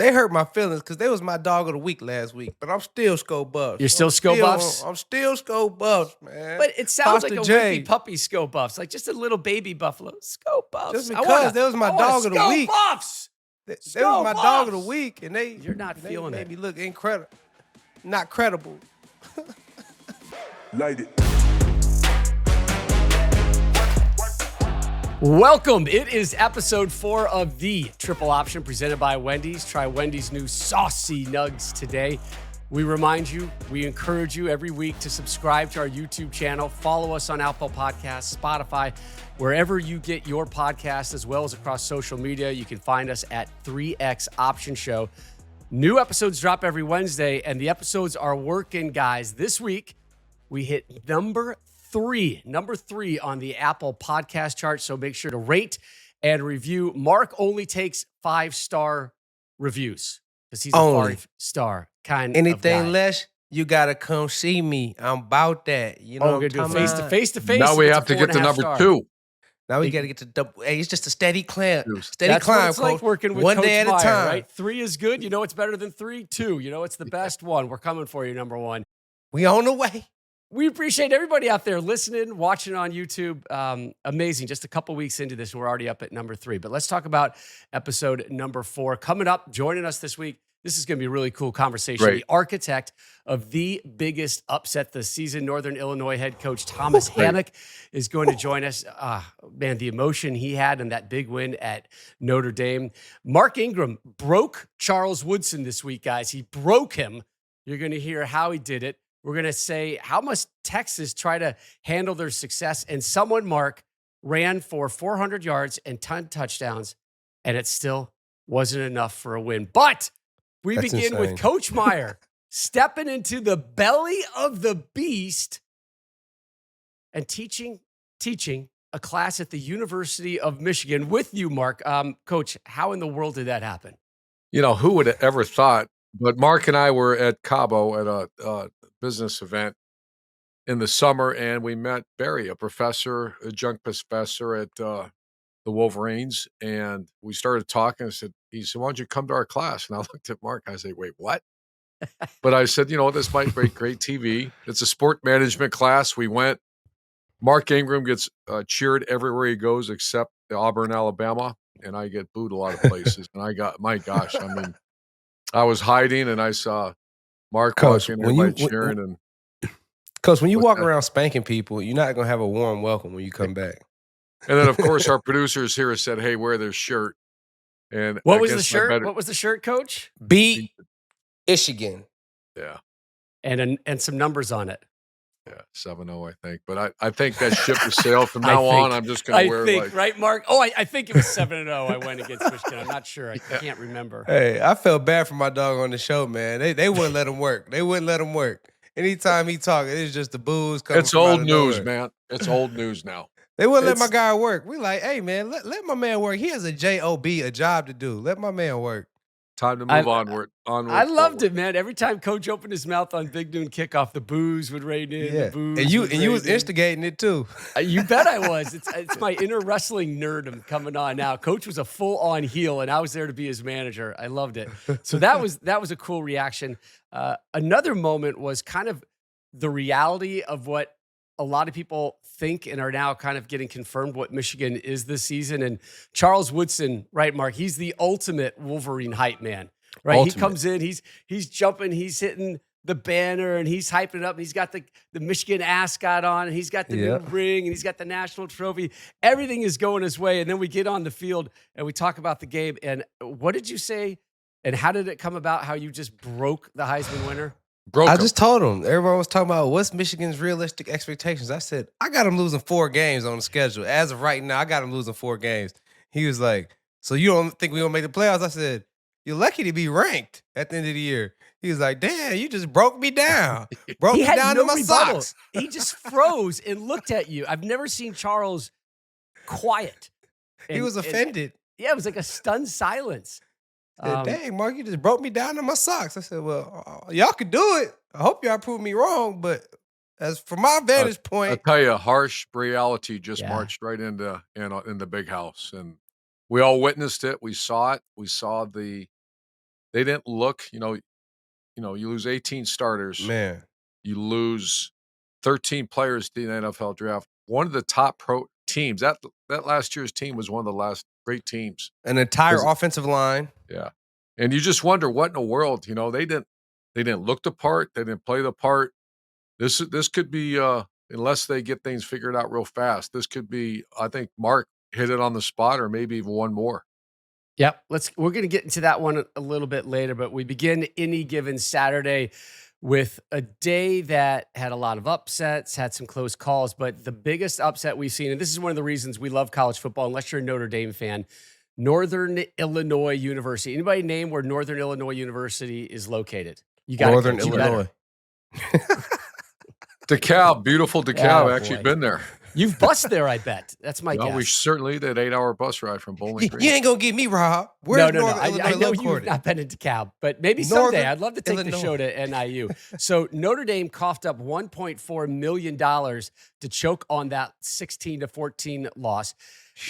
They hurt my feelings because they was my dog of the week last week, but I'm still Sco Buffs. You're still Sco Buffs? I'm still Sco Buffs, man. But it sounds Pasta like a J. wimpy puppy Sco Buffs, like just a little baby buffalo. Sco Buffs. Just because they was my dog of the week. Buffs. They was my dog of the week, and You're not feeling it. Made me look incredible. Not credible. Light it. Welcome. It is episode 4 of the Triple Option presented by Wendy's. Try Wendy's new saucy nugs today. We remind you, we encourage you every week to subscribe to our YouTube channel. Follow us on Apple Podcasts, Spotify, wherever you get your podcasts, as well as across social media. You can find us at 3X Option Show. New episodes drop every Wednesday, and the episodes are working, guys. This week, we hit number 3 on the Apple podcast chart. So make sure to rate and review. Mark only takes 5-star reviews because he's a 5-star kind Anything of guy. less, you gotta come see me. I'm about that. You know, we're gonna do face to face. Now we have to get to number 2. Now we got to get to double. Hey, it's just a steady climb. That's climb, what it's like working with one Coach day at Meyer, a time. right? 3 is good. You know it's better than 3. 2. You know it's the best one. We're coming for you, number 1. We on the way. We appreciate everybody out there listening, watching on YouTube. Amazing. Just a couple weeks into this, we're already up at number 3. But let's talk about episode number 4. Coming up, joining us this week, this is going to be a really cool conversation. Great. The architect of the biggest upset this season, Northern Illinois head coach Thomas Hammock is going to join us. Man, the emotion he had in that big win at Notre Dame. Mark Ingram broke Charles Woodson this week, guys. He broke him. You're going to hear how he did it. We're going to say, how must Texas try to handle their success? And someone, Mark, ran for 400 yards and 10 touchdowns, and it still wasn't enough for a win. But we begin with Coach Meyer stepping into the belly of the beast and teaching a class at the University of Michigan with you, Mark. Coach, how in the world did that happen? You know, who would have ever thought? But Mark and I were at Cabo at a business event in the summer, and we met Barry, a adjunct professor at the Wolverines, and we started talking. He said, why don't you come to our class? And I looked at Mark. I said, wait, what? But I said, this might be great TV. It's a sport management class. We went. Mark Ingram gets cheered everywhere he goes except Auburn, Alabama, and I get booed a lot of places. And my gosh, I mean, I was hiding, and I saw Mark walking in cheering. And Coach, when you walk around spanking people, you're not going to have a warm welcome when you come back. And then, of course, our producers here said, hey, wear this shirt. And what was the shirt? What was the shirt, Coach? Beat Michigan. Yeah. And some numbers on it. Yeah, 7-0, I think. But I think that ship has sailed from now on. I'm just going to wear it. Right, Mark? Oh, I think it was 7-0 I went against Michigan. I'm not sure. I can't remember. Hey, I felt bad for my dog on the show, man. They wouldn't let him work. They wouldn't let him work. Anytime he talked, it's just the booze coming. It's old news, man. It's old news now. They wouldn't let my guy work. We like, hey, man, let my man work. He has a job, a job to do. Let my man work. Time to move onward. I loved it, man. Every time Coach opened his mouth on Big Noon Kickoff, the booze would rain in. Yeah. The booze and you was instigating it too. You bet I was. It's my inner wrestling nerdom coming on now. Coach was a full-on heel, and I was there to be his manager. I loved it. So that was a cool reaction. Another moment was kind of the reality of what a lot of people think and are now kind of getting confirmed what Michigan is this season. And Charles Woodson, right, Mark? He's the ultimate Wolverine hype man, right? Ultimate. He comes in, he's jumping, he's hitting the banner, and he's hyping it up. And he's got the Michigan ascot on, and he's got the new ring, and he's got the national trophy. Everything is going his way. And then we get on the field and we talk about the game. And what did you say? And how did it come about? How you just broke the Heisman winner? I just told him. Everyone was talking about what's Michigan's realistic expectations. I said, I got them losing 4 games on the schedule. As of right now, I got them losing 4 games. He was like, so you don't think we gonna make the playoffs? I said, you're lucky to be ranked at the end of the year. He was like, damn, you just broke me down. Broke me down to my socks. He just froze and looked at you. I've never seen Charles quiet. He was offended. It was like a stunned silence. Said, dang, Mark, you just broke me down to my socks. I said, well, y'all could do it. I hope y'all prove me wrong, but as from my vantage point, I'll tell you, harsh reality just marched right into in the big house, and we all witnessed it. We saw it. We saw the They didn't look, you lose 18 starters. Man, You lose 13 players to the NFL draft. One of the top pro teams, that last year's team was one of the last great teams. an entire 'Cause offensive line. yeah, and you just wonder what in the world, they didn't look the part, they didn't play the part. This could be, unless they get things figured out real fast, this could be, I think Mark hit it on the spot or maybe even one more. Yep. We're going to get into that one a little bit later, but we begin any given Saturday with a day that had a lot of upsets, had some close calls, but the biggest upset we've seen, and this is one of the reasons we love college football, unless you're a Notre Dame fan, Northern Illinois University. Anybody name where Northern Illinois University is located? You got Northern Illinois. DeKalb, beautiful DeKalb. Oh, Actually boy. been there. You've bussed there, I bet. That's my Well, we guess. certainly did 8-hour bus ride from Bowling You Green. ain't gonna get me, Rob. Where's No. Northern I Illinois know you've located? not been into DeKalb, but maybe someday. Northern I'd love to take the show Illinois. to NIU. So Notre Dame coughed up $1.4 million to choke on that 16-14 loss.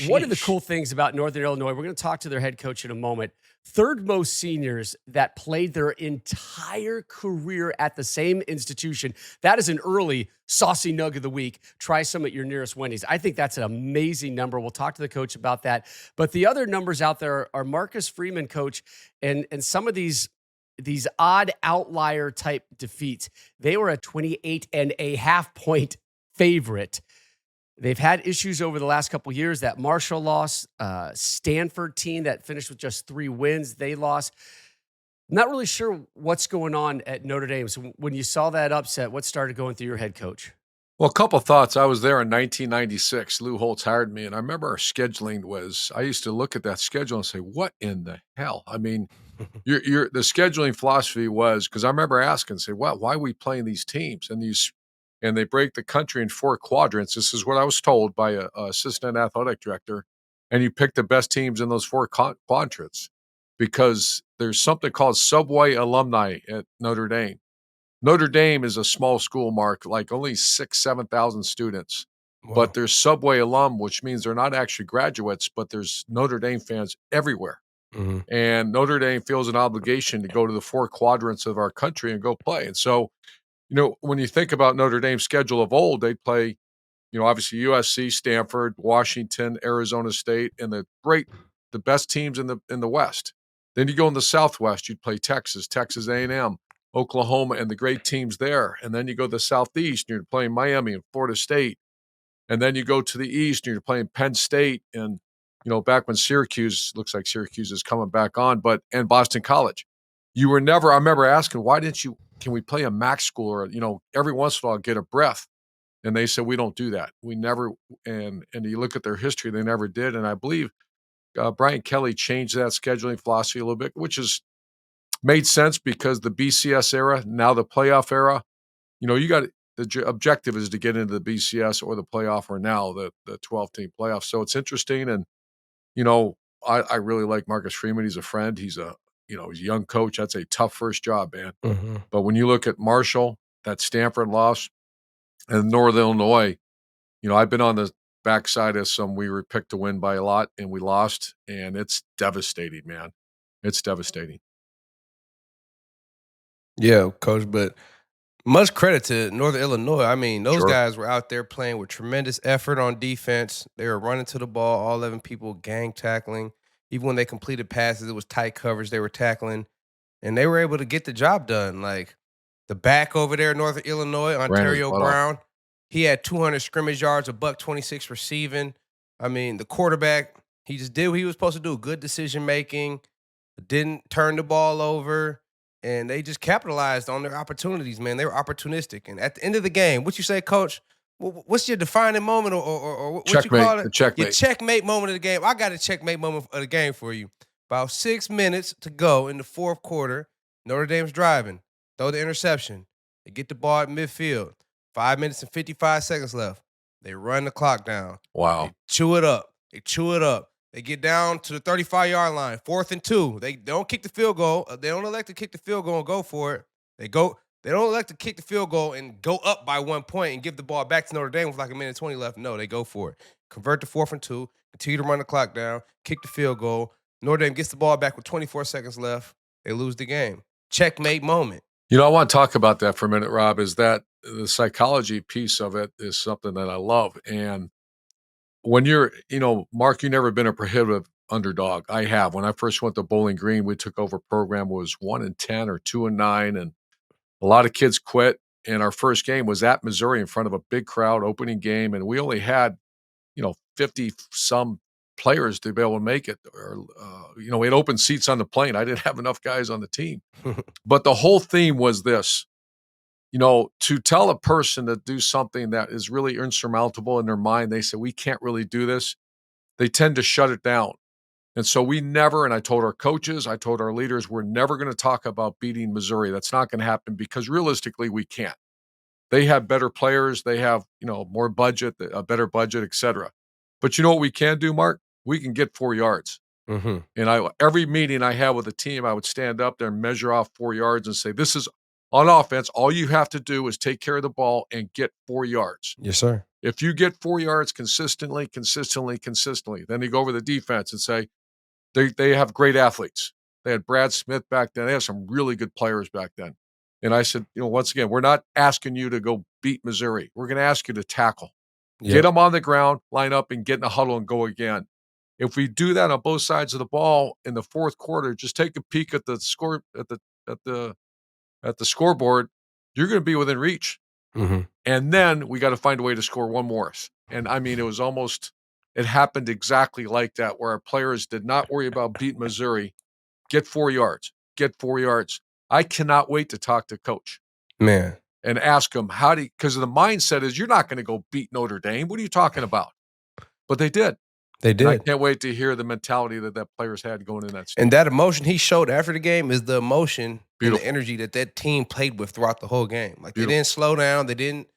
One of the Sheesh. cool things about Northern Illinois, we're going to talk to their head coach in a moment. Third most seniors that played their entire career at the same institution. That is an early saucy nug of the week. Try some at your nearest Wendy's. I think that's an amazing number. We'll talk to the coach about that. But the other numbers out there are Marcus Freeman, coach, and some of these odd outlier type defeats. They were a 28.5 point favorite. They've had issues over the last couple of years. That Marshall loss, Stanford team that finished with just 3 wins, they lost. Not really sure what's going on at Notre Dame. So when you saw that upset, what started going through your head, coach? Well, a couple thoughts. I was there in 1996. Lou Holtz hired me, and I remember our scheduling I used to look at that schedule and say, "What in the hell?" I mean, the scheduling philosophy was, because I remember asking, say, "Well, why are we playing these teams?" And they break the country in 4 quadrants. This is what I was told by a assistant athletic director, and you pick the best teams in those 4 quadrants because there's something called Subway alumni at Notre Dame. Notre Dame is a small school, Mark, like only 7,000 students. Wow. But there's Subway alum, which means they're not actually graduates, but there's Notre Dame fans everywhere. Mhm. And Notre Dame feels an obligation to go to the 4 quadrants of our country and go play. And so, when you think about Notre Dame's schedule of old, they'd play, obviously USC, Stanford, Washington, Arizona State, and the best teams in the West. Then you go in the Southwest, you'd play Texas A&M, Oklahoma, and the great teams there. And then you go to the Southeast, and you're playing Miami and Florida State. And then you go to the East, and you're playing Penn State and, back when looks like Syracuse is coming back on, and Boston College. I remember asking, can we play a MAC school or, every once in a while get a breath? And they said, we don't do that. We never, and you look at their history, they never did. And I believe Brian Kelly changed that scheduling philosophy a little bit, which has made sense because the BCS era, now the playoff era, the objective is to get into the BCS or the playoff or now the 12-team playoff. So it's interesting. And, I really like Marcus Freeman. He's a friend. He's a young coach. That's a tough first job, man. Mhm. But when you look at Marshall, that Stanford loss, and Northern Illinois, I've been on the backside of some we were picked to win by a lot, and we lost, and it's devastating, man. It's devastating. Yeah, coach, but much credit to Northern Illinois. I mean, those Sure. guys were out there playing with tremendous effort on defense. They were running to the ball, all 11 people, gang tackling. Even when they completed passes, it was tight coverage they were tackling, and they were able to get the job done. Like the back over there, Northern Illinois, Ontario butt off. Brown, he had 200 scrimmage yards, a $126 receiving. I mean, the quarterback, he just did what he was supposed to do. Good decision making, didn't turn the ball over. And they just capitalized on their opportunities, man. They were opportunistic. And at the end of the game, what you say, coach? What's your defining moment or what you Checkmate, call it? the checkmate. Your checkmate moment of the game. I got a checkmate moment of the game for you. About 6 minutes to go in the 4th quarter. Notre Dame's driving. Throw the interception. They get the ball at midfield. 5 minutes and 55 seconds left. They run the clock down. Wow. They chew it up. They get down to the 35-yard line, 4th and 2. They don't kick the field goal. They don't elect to kick the field goal and go for it. They don't elect to kick the field goal and go up by 1 point and give the ball back to Notre Dame with like 1:20 left. No, they go for it. Convert to 4th and 2. Continue to run the clock down. Kick the field goal. Notre Dame gets the ball back with 24 seconds left. they lose the game. Checkmate moment. You know, I want to talk about that for a minute, Rob, is that the psychology piece of it is something that I love. And when Mark, you never been a prohibitive underdog. I have. When I first went to Bowling Green, we took over a program was 1-10 or 2-9, and a lot of kids quit. And our first game was at Missouri in front of a big crowd, opening game, and we only had 50 some players to be able to make it. Or we had open seats on the plane. I didn't have enough guys on the team, but the whole theme was this. To tell a person to do something that is really insurmountable in their mind, they say, we can't really do this. They tend to shut it down. And so we never, and I told our coaches, I told our leaders, we're never going to talk about beating Missouri. That's not going to happen because realistically, we can't. They have better players. They have, more budget, a better budget, et cetera. But you know what we can do, Mark? We can get 4 yards. Mm-hmm. And every meeting I had with the team, I would stand up there and measure off 4 yards and say, this is on offense. All you have to do is take care of the ball and get 4 yards. Yes, sir. If you get 4 yards consistently, then you go over the defense and say, they have great athletes. They had Brad Smith back then. They had some really good players back then. And I said, once again, we're not asking you to go beat Missouri. We're going to ask you to tackle. Yep. Get them on the ground, line up, and get in a huddle and go again. If we do that on both sides of the ball in the fourth quarter, just take a peek at the score at the scoreboard. You're going to be within reach. Mm-hmm. And then we got to find a way to score one more. And I mean, it happened exactly like that, where our players did not worry about beating Missouri. Get 4 yards. Get 4 yards. I cannot wait to talk to Coach. Man. And ask him, because the mindset is you're not going to go beat Notre Dame. What are you talking about? But they did. They did. And I can't wait to hear the mentality that players had going in that stadium. And that emotion he showed after the game is the emotion Beautiful. and the energy that team played with throughout the whole game. Like, Beautiful. They didn't slow down. They didn't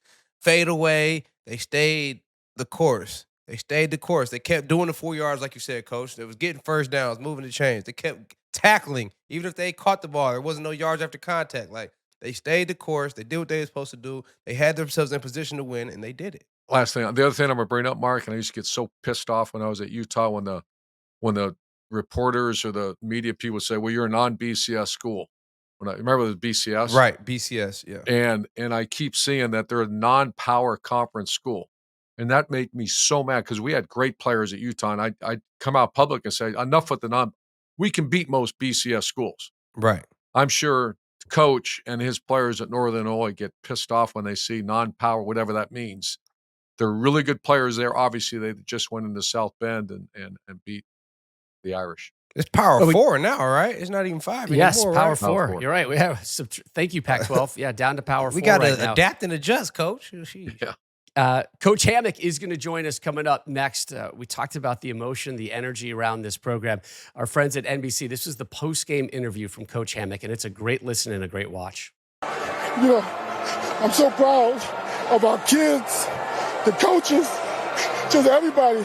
fade away. They stayed the course. They kept doing the 4 yards, like you said, Coach. They was getting first downs, moving the chains. They kept tackling. Even if they caught the ball, there wasn't no yards after contact. Like, they stayed the course. They did what they were supposed to do. They had themselves in position to win, and they did it. Last thing, the other thing I'm going to bring up, Mark, and I used to get so pissed off when I was at Utah when the reporters or the media people would say, well, you're a non-BCS school. Remember it was BCS? Right, BCS, yeah. And I keep seeing that they're a non-power conference school. And that made me so mad because we had great players at Utah. And I'd come out public and say, enough with we can beat most BCS schools. Right. I'm sure Coach and his players at Northern Illinois get pissed off when they see non-power, whatever that means. They're really good players there. Obviously, they just went into South Bend and beat the Irish. It's Power 4 now, right? It's not even 5 anymore. Yes, Power right? 4. You're right. We have thank you, Pac-12. Yeah, down to Power 4. We got to right now. adapt and adjust, Coach. Yeah. Coach Hammock is going to join us coming up next. We talked about the emotion, the energy around this program. Our friends at NBC, this was the post-game interview from Coach Hammock, and it's a great listen and a great watch. I'm so proud of our kids, the coaches, just everybody.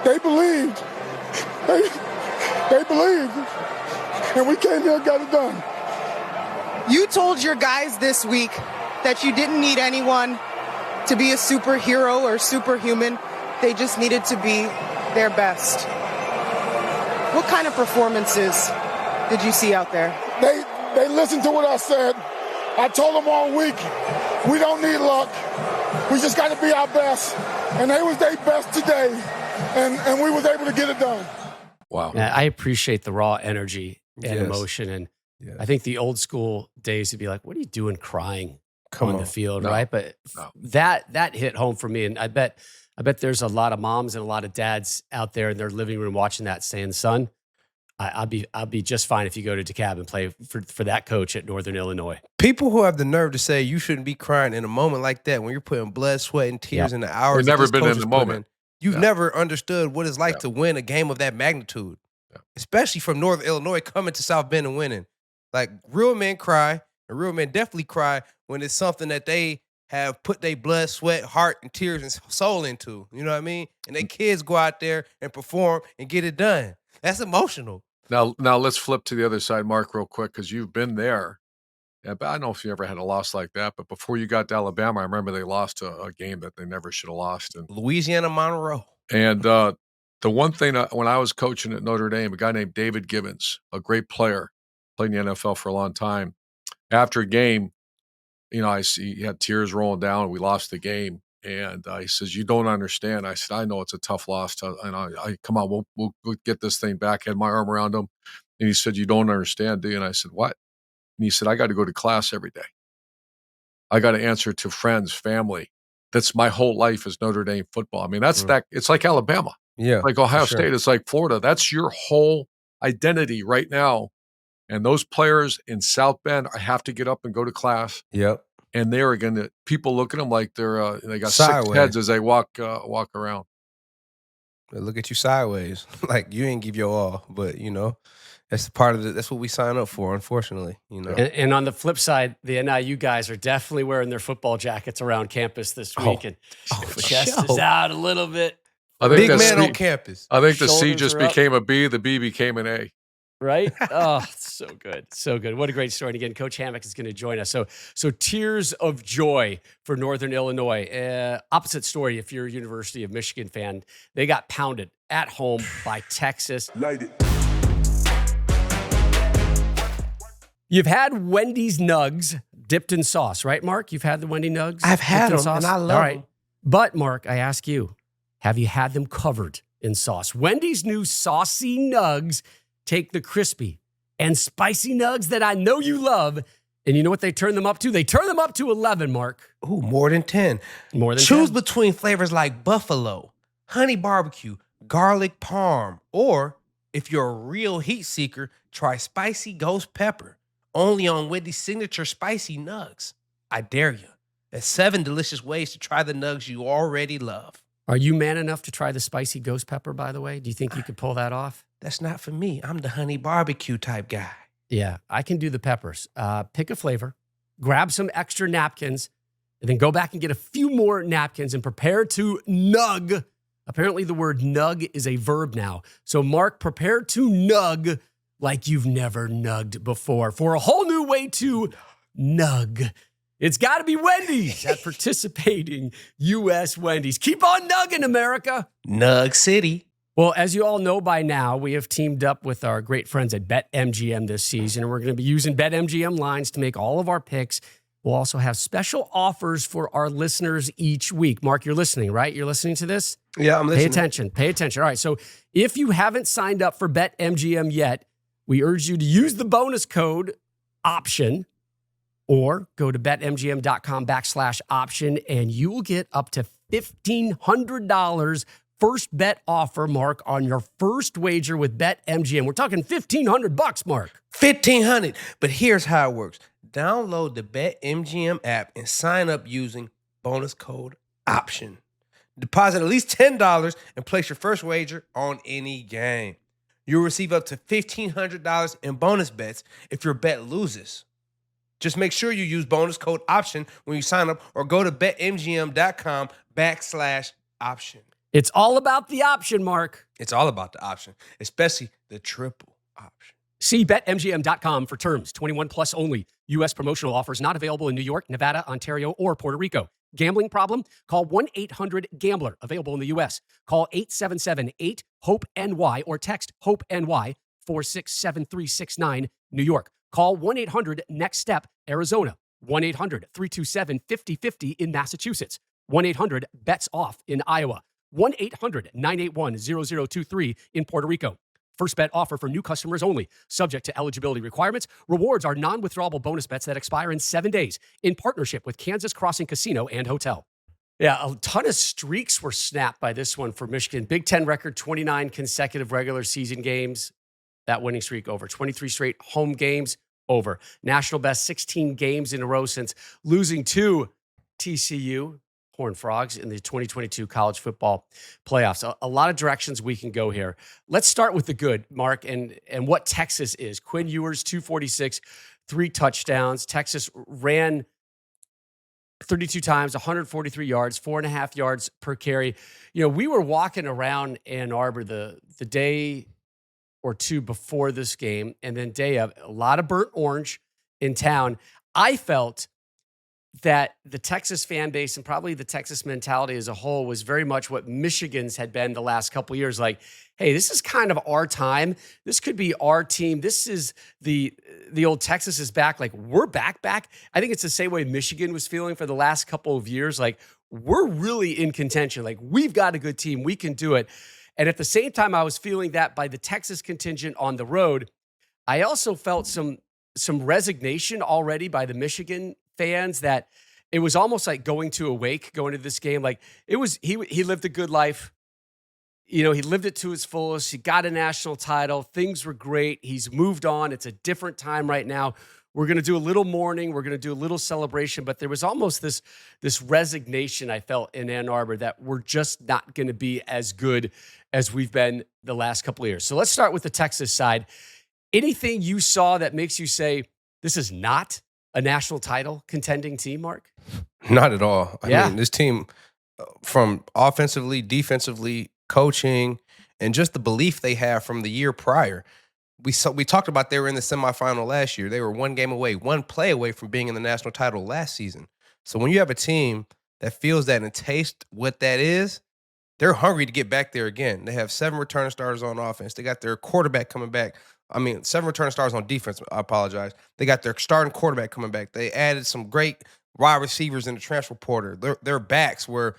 They believed. They believed. And we came here and got it done. You told your guys this week that you didn't need anyone to be a superhero or superhuman. They just needed to be their best. What kind of performances did you see out there? They listened to what I said. I told them all week, we don't need luck. We just got to be our best. And they was their best today. And we was able to get it done. Wow. I appreciate the raw energy and Yes. emotion. And Yes. I think the old school days would be like, what are you doing crying on the field, No. right? But No. that hit home for me. And I bet there's a lot of moms and a lot of dads out there in their living room watching that saying, son, I'll be just fine if you go to DeKalb and play for that coach at Northern Illinois. People who have the nerve to say you shouldn't be crying in a moment like that when you're putting blood, sweat, and tears in the hours. You've that never this been coach in is the putting moment. You've Yeah. never understood what it's like Yeah. to win a game of that magnitude, Yeah. especially from Northern Illinois coming to South Bend and winning. Like, real men cry, and real men definitely cry when it's something that they have put their blood, sweat, heart, and tears and soul into. You know what I mean? And their kids go out there and perform and get it done. That's emotional. Now let's flip to the other side, Mark, real quick, because you've been there. Yeah, but I don't know if you ever had a loss like that. But before you got to Alabama, I remember they lost a game that they never should have lost. Louisiana Monroe. And the one thing when I was coaching at Notre Dame, a guy named David Gibbons, a great player, played in the NFL for a long time. After a game, I see he had tears rolling down. We lost the game, and he says, "You don't understand." I said, "I know it's a tough loss, and I come on, we'll get this thing back." I had my arm around him, and he said, "You don't understand, do you?" And I said, "What?" And he said, "I got to go to class every day. I got to answer to friends, family. That's my whole life is Notre Dame football. I mean, that's that. It's like Alabama, Yeah. like Ohio for sure. State. It's like Florida. That's your whole identity right now." And those players in South Bend, I have to get up and go to class. Yep. And they are gonna people look at them like they got 6 Sideways. heads as they walk around. They look at you sideways, like you ain't give your all. But that's part of it. That's what we sign up for, unfortunately. And on the flip side, the NIU guys are definitely wearing their football jackets around campus this week, and the chest is out a little bit. I think Big the man C- on campus. I think the C Shoulders just are up. became a B, the B became an A. Right? Oh, so good. So good. What a great story. And again, Coach Hammock is going to join us. So tears of joy for Northern Illinois. Opposite story if you're a University of Michigan fan. They got pounded at home by Texas. Light it. You've had Wendy's Nugs dipped in sauce, right, Mark? You've had the Wendy Nugs? I've had dipped in them, sauce? and I love All right. them. But, Mark, I ask you, have you had them covered in sauce? Wendy's new saucy nugs take the crispy and spicy nugs that I know you love, and you know what they turn them up to? They turn them up to 11, Mark. Ooh, more than 10. More than Choose 10. between flavors like buffalo, honey barbecue, garlic parm, or if you're a real heat seeker, try spicy ghost pepper. Only on Wendy's signature spicy nugs. I dare you. There's 7 delicious ways to try the nugs you already love. Are you man enough to try the spicy ghost pepper, by the way? Do you think you could pull that off? That's not for me. I'm the honey barbecue type guy. Yeah, I can do the peppers. Pick a flavor, grab some extra napkins, and then go back and get a few more napkins and prepare to nug. Apparently, the word nug is a verb now. So, Mark, prepare to nug like you've never nugged before for a whole new way to nug. It's got to be Wendy's at participating U.S. Wendy's. Keep on nugging, America. Nug City. Well, as you all know by now, we have teamed up with our great friends at BetMGM this season, and we're going to be using BetMGM lines to make all of our picks. We'll also have special offers for our listeners each week. Mark, you're listening, right? You're listening to this? Yeah, I'm listening. Pay attention. Pay attention. All right, so if you haven't signed up for BetMGM yet, we urge you to use the bonus code OPTION or go to betmgm.com/option, and you will get up to $1,500 first bet offer, Mark, on your first wager with BetMGM. We're talking $1,500, Mark. $1,500. But here's how it works. Download the BetMGM app and sign up using bonus code OPTION. Deposit at least $10 and place your first wager on any game. You'll receive up to $1,500 in bonus bets if your bet loses. Just make sure you use bonus code OPTION when you sign up or go to betmgm.com/option. It's all about the option, Mark. It's all about the option, especially the triple option. See BetMGM.com for terms. 21 plus only. U.S. promotional offers not available in New York, Nevada, Ontario, or Puerto Rico. Gambling problem? Call 1-800-GAMBLER. Available in the U.S. Call 877-8-HOPE-NY or text HOPE-NY 467369 New York. Call 1-800-NEXT-STEP, Arizona. 1-800-327-5050 in Massachusetts. 1-800-BETS-OFF in Iowa. 1-800-981-0023 in Puerto Rico. First bet offer for new customers only. Subject to eligibility requirements. Rewards are non-withdrawable bonus bets that expire in 7 days in partnership with Kansas Crossing Casino and Hotel. Yeah, a ton of streaks were snapped by this one for Michigan. Big Ten record, 29 consecutive regular season games. That winning streak over. 23 straight home games over. National best 16 games in a row since losing to TCU. Horned Frogs in the 2022 college football playoffs. A lot of directions we can go here. Let's start with the good, Mark, and what Texas is. Quinn Ewers, 246, 3 touchdowns. Texas ran 32 times, 143 yards, 4.5 yards per carry. You know, we were walking around Ann Arbor the day or two before this game, and then day of, a lot of burnt orange in town. I felt that the Texas fan base and probably the Texas mentality as a whole was very much what Michigan's had been the last couple of years. Like, hey, this is kind of our time. This could be our team. This is the old Texas is back. Like, we're back. I think it's the same way Michigan was feeling for the last couple of years. Like, we're really in contention. Like, we've got a good team. We can do it. And at the same time, I was feeling that by the Texas contingent on the road. I also felt some resignation already by the Michigan fans that it was almost like going to a wake going to this game. Like, it was, he lived a good life. You know, he lived it to his fullest. He got a national title. Things were great. He's moved on. It's a different time right now. We're going to do a little mourning. We're going to do a little celebration, but there was almost this resignation I felt in Ann Arbor that we're just not going to be as good as we've been the last couple of years. So let's start with the Texas side. Anything you saw that makes you say this is not a national title contending team, Mark? Not at all. I Yeah. mean, this team, from offensively, defensively, coaching, and just the belief they have from the year prior. We talked about they were in the semifinal last year. They were one game away, one play away from being in the national title last season. So when you have a team that feels that and tastes what that is, they're hungry to get back there again. They have 7 returning starters on offense. They got their quarterback coming back. 7 returning starters on defense. I apologize. They got their starting quarterback coming back. They added some great wide receivers in the transfer portal. Their backs were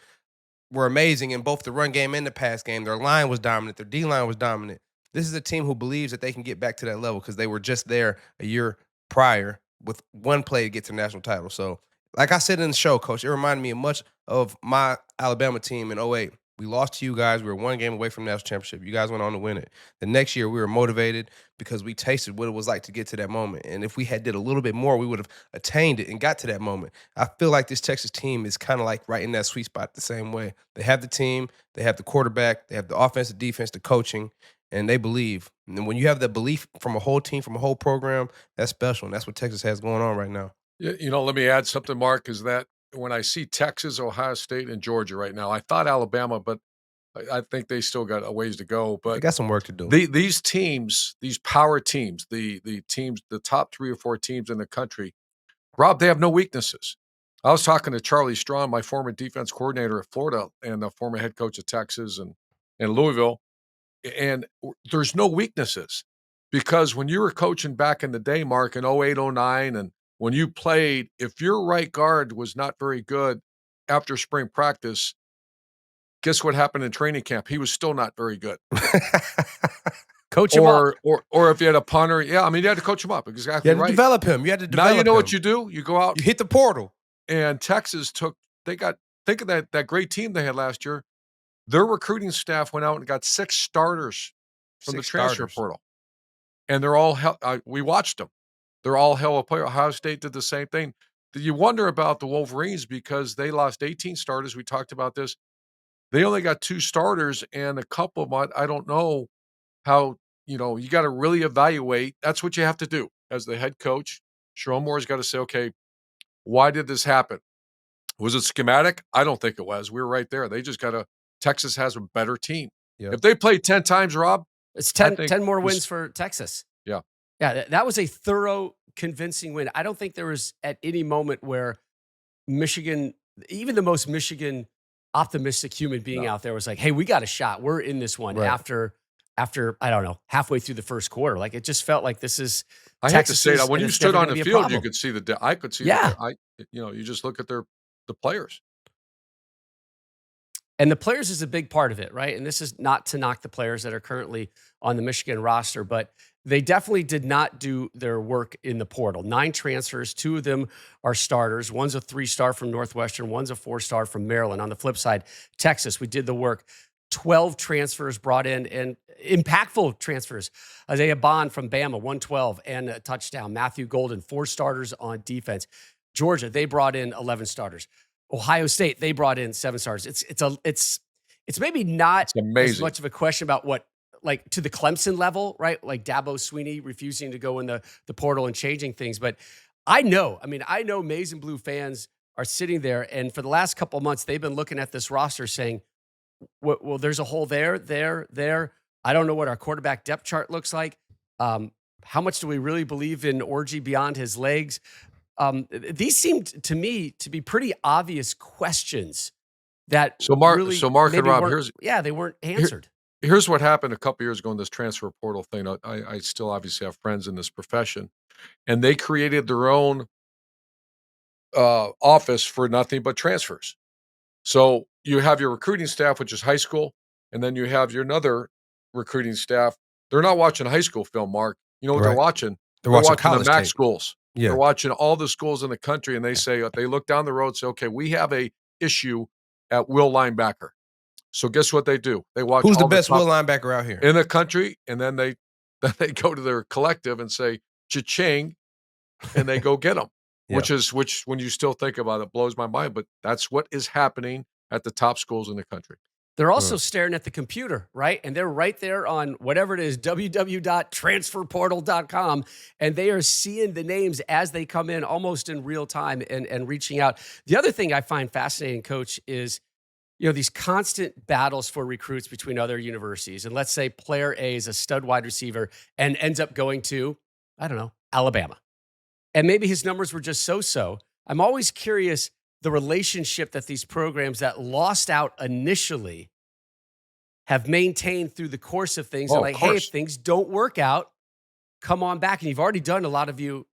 amazing in both the run game and the pass game. Their line was dominant. Their D-line was dominant. This is a team who believes that they can get back to that level because they were just there a year prior with one play to get to the national title. So, like I said in the show, Coach, it reminded me much of my Alabama team in '08. We lost to you guys. We were one game away from the national championship. You guys went on to win it. The next year, we were motivated because we tasted what it was like to get to that moment. And if we had did a little bit more, we would have attained it and got to that moment. I feel like this Texas team is kind of like right in that sweet spot the same way. They have the team, they have the quarterback, they have the offense, the defense, the coaching, and they believe. And when you have that belief from a whole team, from a whole program, that's special. And that's what Texas has going on right now. Yeah, let me add something, Mark, is that when I see Texas, Ohio State, and Georgia right now, I thought Alabama, but I think they still got a ways to go. They But got some work to do. these teams, these power teams, the teams, the top 3 or 4 teams in the country, Rob, they have no weaknesses. I was talking to Charlie Strong, my former defense coordinator at Florida and the former head coach of Texas and Louisville, and there's no weaknesses because when you were coaching back in the day, Mark, in '08, '09, and when you played, if your right guard was not very good after spring practice, guess what happened in training camp? He was still not very good. Coach him up. Or if you had a punter, you had to coach him up. Exactly You had to right. develop him. You had to develop Now you know him. what you do. You go out. You hit the portal. And Texas think of that great team they had last year. Their recruiting staff went out and got 6 starters from the transfer portal. And they're all we watched them. They're all hell of a player. Ohio State did the same thing. You wonder about the Wolverines because they lost 18 starters. We talked about this. They only got 2 starters and a couple of them, I don't know how, you got to really evaluate. That's what you have to do as the head coach. Sharon Moore's got to say, okay, why did this happen? Was it schematic? I don't think it was. We were right there. They just Texas has a better team. Yep. If they played 10 times, Rob, It's 10 more wins for Texas. Yeah. Yeah, that was a thorough, convincing win. I don't think there was at any moment where Michigan, even the most Michigan optimistic human being out there was like, hey, we got a shot. We're in this one after, I don't know, halfway through the first quarter. Like, it just felt like this is I have to say that when you stood on the field, you could see I could see you just look at the players. And the players is a big part of it, right? And this is not to knock the players that are currently on the Michigan roster, but they definitely did not do their work in the portal. 9 transfers, 2 of them are starters. One's a 3-star from Northwestern, one's a 4-star from Maryland. On the flip side, Texas, we did the work. 12 transfers brought in and impactful transfers. Isaiah Bond from Bama, 112 and a touchdown. Matthew Golden, 4 starters on defense. Georgia, they brought in 11 starters. Ohio State, they brought in 7 stars. It's maybe not as much of a question about what, like, to the Clemson level, right? Like Dabo Swinney refusing to go in the portal and changing things. But I know Maize and Blue fans are sitting there, and for the last couple of months, they've been looking at this roster saying, well, there's a hole there. I don't know what our quarterback depth chart looks like. How much do we really believe in Orgy beyond his legs? These seemed to me to be pretty obvious questions that So Mark maybe and Rob, weren't, they weren't answered. here's what happened a couple years ago in this transfer portal thing. I still obviously have friends in this profession, and they created their own office for nothing but transfers. So you have your recruiting staff, which is high school, and then you have your another recruiting staff. They're not watching high school film, Mark. You know what they're Right. watching? They're watching the college MAC tape. schools. Yeah. They're watching all the schools in the country, and they say they look down the road and say, okay, we have a issue at will linebacker. So guess what they do? They watch Who's the all best top will linebacker out here? in the country, and then they go to their collective and say, cha-ching, and they go get them. Yeah. Which when you still think about it, blows my mind, but that's what is happening at the top schools in the country. They're also staring at the computer, right? And they're right there on whatever it is, www.transferportal.com, and they are seeing the names as they come in almost in real time and reaching out. The other thing I find fascinating, Coach, is these constant battles for recruits between other universities. And let's say player A is a stud wide receiver and ends up going to, I don't know, Alabama. And maybe his numbers were just so-so. I'm always curious the relationship that these programs that lost out initially have maintained through the course of things. And hey, if things don't work out, come on back. And you've already done a lot of your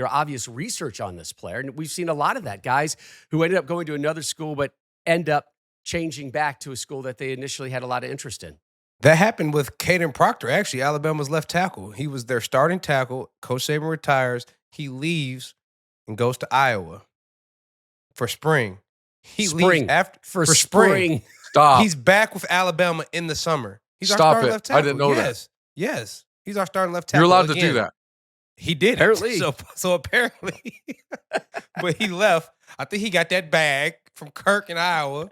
obvious research on this player. And we've seen a lot of that. Guys who ended up going to another school but end up changing back to a school that they initially had a lot of interest in. That happened with Caden Proctor, actually, Alabama's left tackle. He was their starting tackle. Coach Saban retires. He leaves and goes to Iowa for spring. He leaves for spring. Stop. He's back with Alabama in the summer. He's our Stop starting it. left tackle. I didn't know that. Yes. He's our starting left tackle. You're allowed again. to do that. He did. Apparently. So apparently. But he left. I think he got that bag from Kirk in Iowa.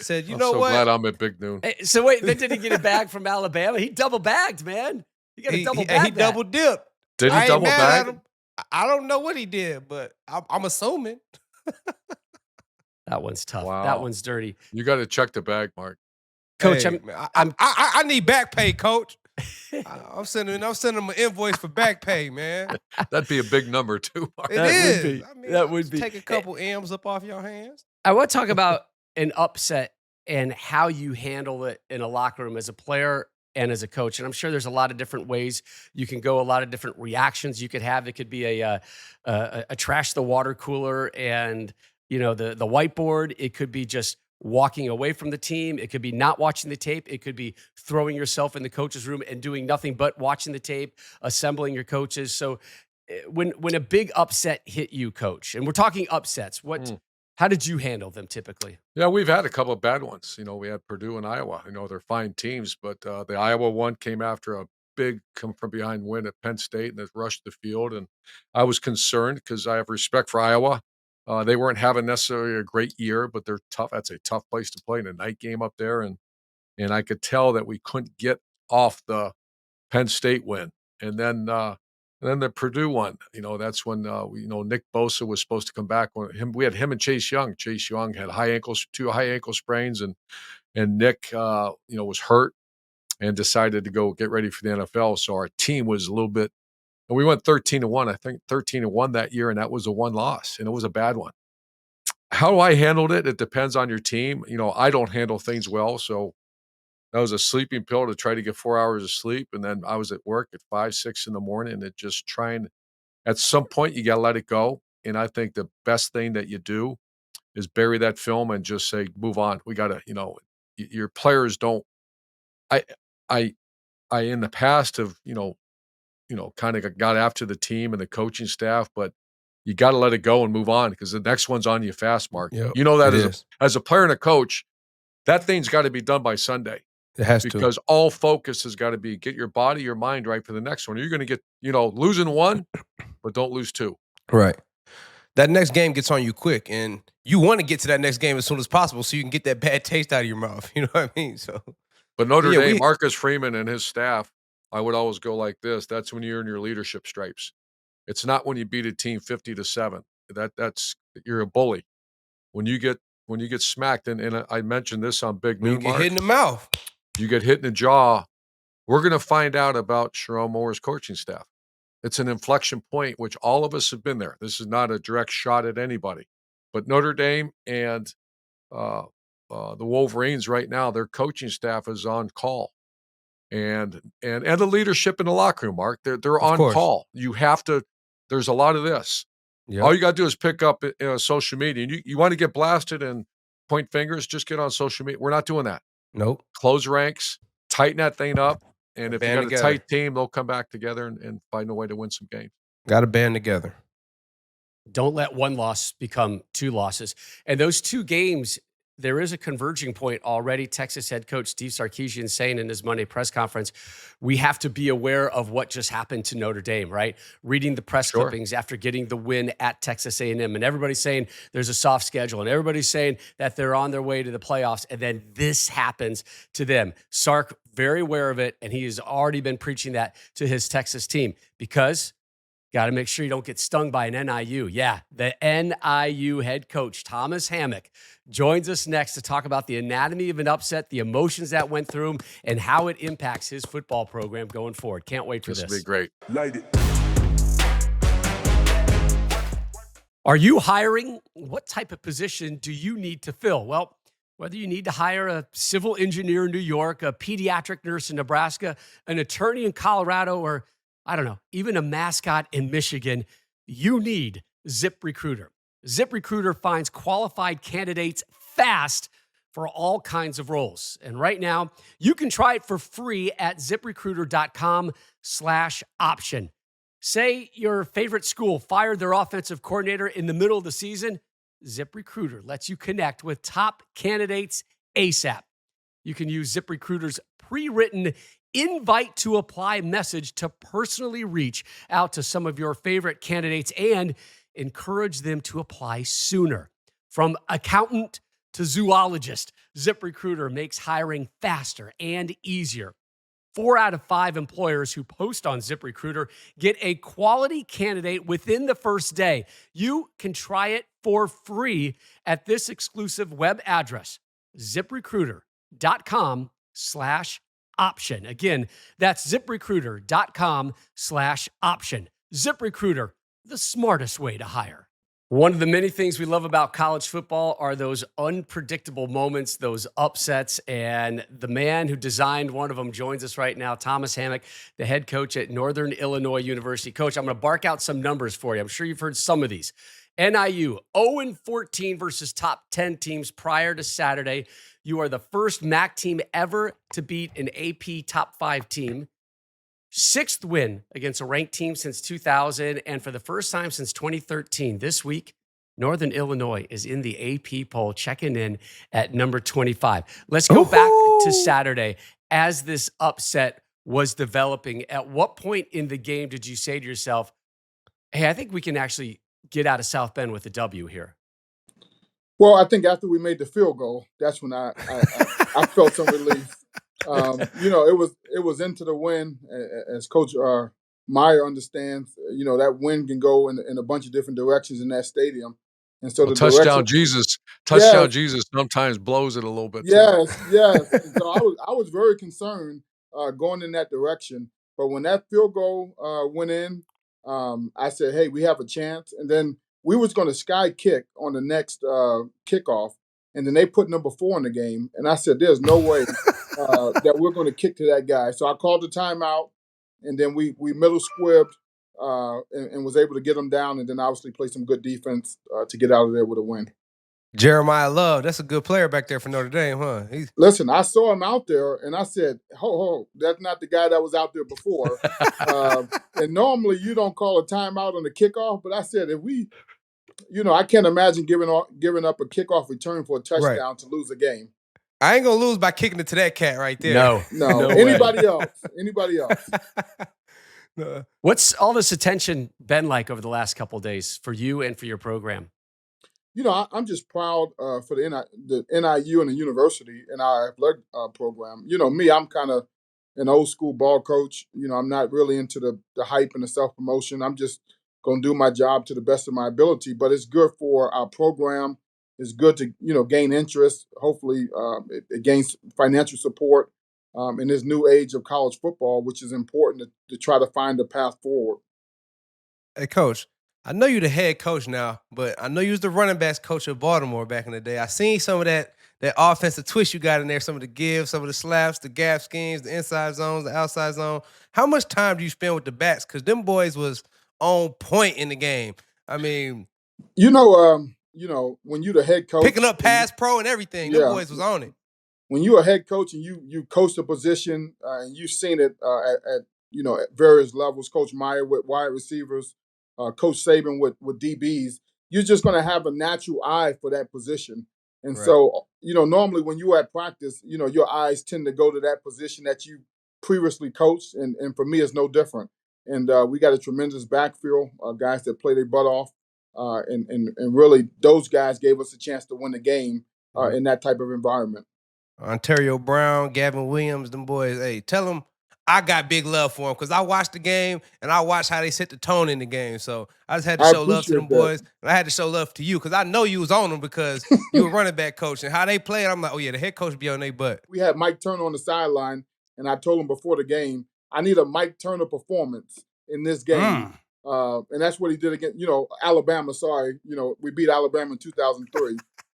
Said, I'm know so what? glad I'm at Big Noon. Hey, so wait, then did he get a bag from Alabama? He double bagged, man. You got to double bag. He double dipped. Did he double bag? I don't know what he did, but I'm assuming. That one's tough. Wow. That one's dirty. You got to check the bag, Mark. Coach, Hey, I need back pay, Coach. I'm sending him an invoice for back pay, man. That'd be a big number too, Mark. It That is. would be. I mean, That would be. Take a couple M's up off your hands. I want to talk about an upset and how you handle it in a locker room as a player and as a coach. And I'm sure there's a lot of different ways you can go, a lot of different reactions you could have. It could be a trash the water cooler and the whiteboard. It could be just walking away from the team. It could be not watching the tape. It could be throwing yourself in the coach's room and doing nothing but watching the tape, assembling your coaches. So when a big upset hit you, Coach, and we're talking upsets, how did you handle them typically? Yeah, we've had a couple of bad ones. We had Purdue and Iowa. They're fine teams, but the Iowa one came after a big come from behind win at Penn State and it rushed the field. And I was concerned because I have respect for Iowa. They weren't having necessarily a great year, but they're tough. That's a tough place to play in a night game up there. And I could tell that we couldn't get off the Penn State win. And then the Purdue one, that's when Nick Bosa was supposed to come back. We had him and Chase Young. Chase Young had two high ankle sprains, and Nick was hurt and decided to go get ready for the NFL. So our team was a little bit. And we went 13-1, I think 13-1 that year, and that was a one loss, and it was a bad one. How I handled it, it depends on your team. I don't handle things well, so that was a sleeping pill to try to get 4 hours of sleep, and then I was at work at 5, 6 in the morning, and just trying. At some point, you got to let it go, and I think the best thing that you do is bury that film and just say, move on. We got to, your players don't. I in the past have, kind of got after the team and the coaching staff, but you got to let it go and move on because the next one's on you fast, Mark. Yep, you know that as a player and a coach, that thing's got to be done by Sunday. It has to. Because all focus has got to be get your body, your mind right for the next one. You're going to get, losing one, but don't lose two. Right. That next game gets on you quick, and you want to get to that next game as soon as possible so you can get that bad taste out of your mouth. You know what I mean? So, but Notre Dame, Marcus Freeman and his staff, I would always go like this. That's when you earn your leadership stripes. It's not when you beat a team 50-7. That's you're a bully. When you get smacked, and I mentioned this on Big Noon, you get hit in the mouth. You get hit in the jaw. We're going to find out about Sharon Moore's coaching staff. It's an inflection point, which all of us have been there. This is not a direct shot at anybody, but Notre Dame and the Wolverines right now, their coaching staff is on call, and the leadership in the locker room, Mark, they're Of on course. call. You have to. There's a lot of this. All Yep. you got to do is pick up social media. And you want to get blasted and point fingers, just get on social media. We're not doing that. Nope. Close ranks, tighten that thing up, and if you Band got together. a tight team, they'll come back together and find a way to win some games. Got to band together. Don't let one loss become two losses. And those two games, there is a converging point already. Texas head coach Steve Sarkisian saying in his Monday press conference, we have to be aware of what just happened to Notre Dame, right? Reading the press Sure. clippings after getting the win at Texas A&M, and everybody's saying there's a soft schedule, and everybody's saying that they're on their way to the playoffs, and then this happens to them. Sark, very aware of it, and he has already been preaching that to his Texas team because got to make sure you don't get stung by an NIU. Yeah, the NIU head coach, Thomas Hammock, joins us next to talk about the anatomy of an upset, the emotions that went through him, and how it impacts his football program going forward. Can't wait for this. This will be great. Light it. Are you hiring? What type of position do you need to fill? Well, whether you need to hire a civil engineer in New York, a pediatric nurse in Nebraska, an attorney in Colorado, or I don't know, even a mascot in Michigan, you need ZipRecruiter. ZipRecruiter finds qualified candidates fast for all kinds of roles. And right now, you can try it for free at ZipRecruiter.com/option. Say your favorite school fired their offensive coordinator in the middle of the season. ZipRecruiter lets you connect with top candidates ASAP. You can use ZipRecruiter's pre-written invite to apply message to personally reach out to some of your favorite candidates and encourage them to apply sooner. From accountant to zoologist, ZipRecruiter makes hiring faster and easier. 4 out of 5 employers who post on ZipRecruiter get a quality candidate within the first day. You can try it for free at this exclusive web address, ZipRecruiter.com/option. Again, that's ZipRecruiter.com/option. ZipRecruiter, the smartest way to hire. One of the many things we love about college football are those unpredictable moments, those upsets, and the man who designed one of them joins us right now, Thomas Hammock, the head coach at Northern Illinois University. Coach, I'm going to bark out some numbers for you. I'm sure you've heard some of these. NIU, 0-14 versus top 10 teams prior to Saturday. You are the first MAC team ever to beat an AP top 5 team. 6th win against a ranked team since 2000, and for the first time since 2013. This week, Northern Illinois is in the AP poll, checking in at number 25. Let's go back to Saturday. As this upset was developing, at what point in the game did you say to yourself, hey, I think we can actually get out of South Bend with a W here? Well, I think after we made the field goal, that's when I felt some relief. It was into the wind, as Coach Meyer understands. That wind can go in a bunch of different directions in that stadium, and so the touchdown direction, Jesus sometimes blows it a little bit. yes. And so I was very concerned going in that direction. But when that field goal went in, I said, "Hey, we have a chance." And then we was going to sky kick on the next kickoff, and then they put number 4 in the game, and I said, "There's no way that we're going to kick to that guy." So I called the timeout, and then we middle squibbed and was able to get them down, and then obviously play some good defense to get out of there with a win. Jeremiah Love, that's a good player back there for Notre Dame, huh? Listen, I saw him out there, and I said, ho, that's not the guy that was out there before. And normally you don't call a timeout on the kickoff, but I said, if we, I can't imagine giving up a kickoff return for a touchdown to lose a game. I ain't going to lose by kicking it to that cat right there. No. Anybody else. No. What's all this attention been like over the last couple of days for you and for your program? I'm just proud for the NIU and the university and our athletic program. Me, I'm kind of an old school ball coach. I'm not really into the hype and the self-promotion. I'm just going to do my job to the best of my ability. But it's good for our program. It's good to, gain interest. Hopefully it gains financial support in this new age of college football, which is important to try to find a path forward. Hey, Coach, I know you the head coach now, but I know you was the running backs coach of Baltimore back in the day. I seen some of that offensive twist you got in there, some of the gives, some of the slaps, the gap schemes, the inside zones, the outside zone. How much time do you spend with the backs? Because them boys was on point in the game. I mean, When you the head picking coach, up pass pro and everything, them yeah, boys was on it. when you're a head coach and you coach the position and you've seen it at various levels, Coach Meyer with wide receivers, Coach Saban with DBs, you're just going to have a natural eye for that position. And Right. so, normally when you're at practice, your eyes tend to go to that position that you previously coached. And for me, it's no different. And we got a tremendous backfield, guys that play their butt off. And really, those guys gave us a chance to win the game in that type of environment. Ontario Brown, Gavin Williams, them boys. Hey, tell them I got big love for them because I watched the game and I watched how they set the tone in the game. So I just had to I show love to them appreciate that. boys, and I had to show love to you because I know you was on them because you were running back coach and how they played. I'm like, oh yeah, the head coach be on their butt. We had Mike Turner on the sideline, and I told him before the game, I need a Mike Turner performance in this game. And that's what he did against, Alabama. Sorry, we beat Alabama in 2003.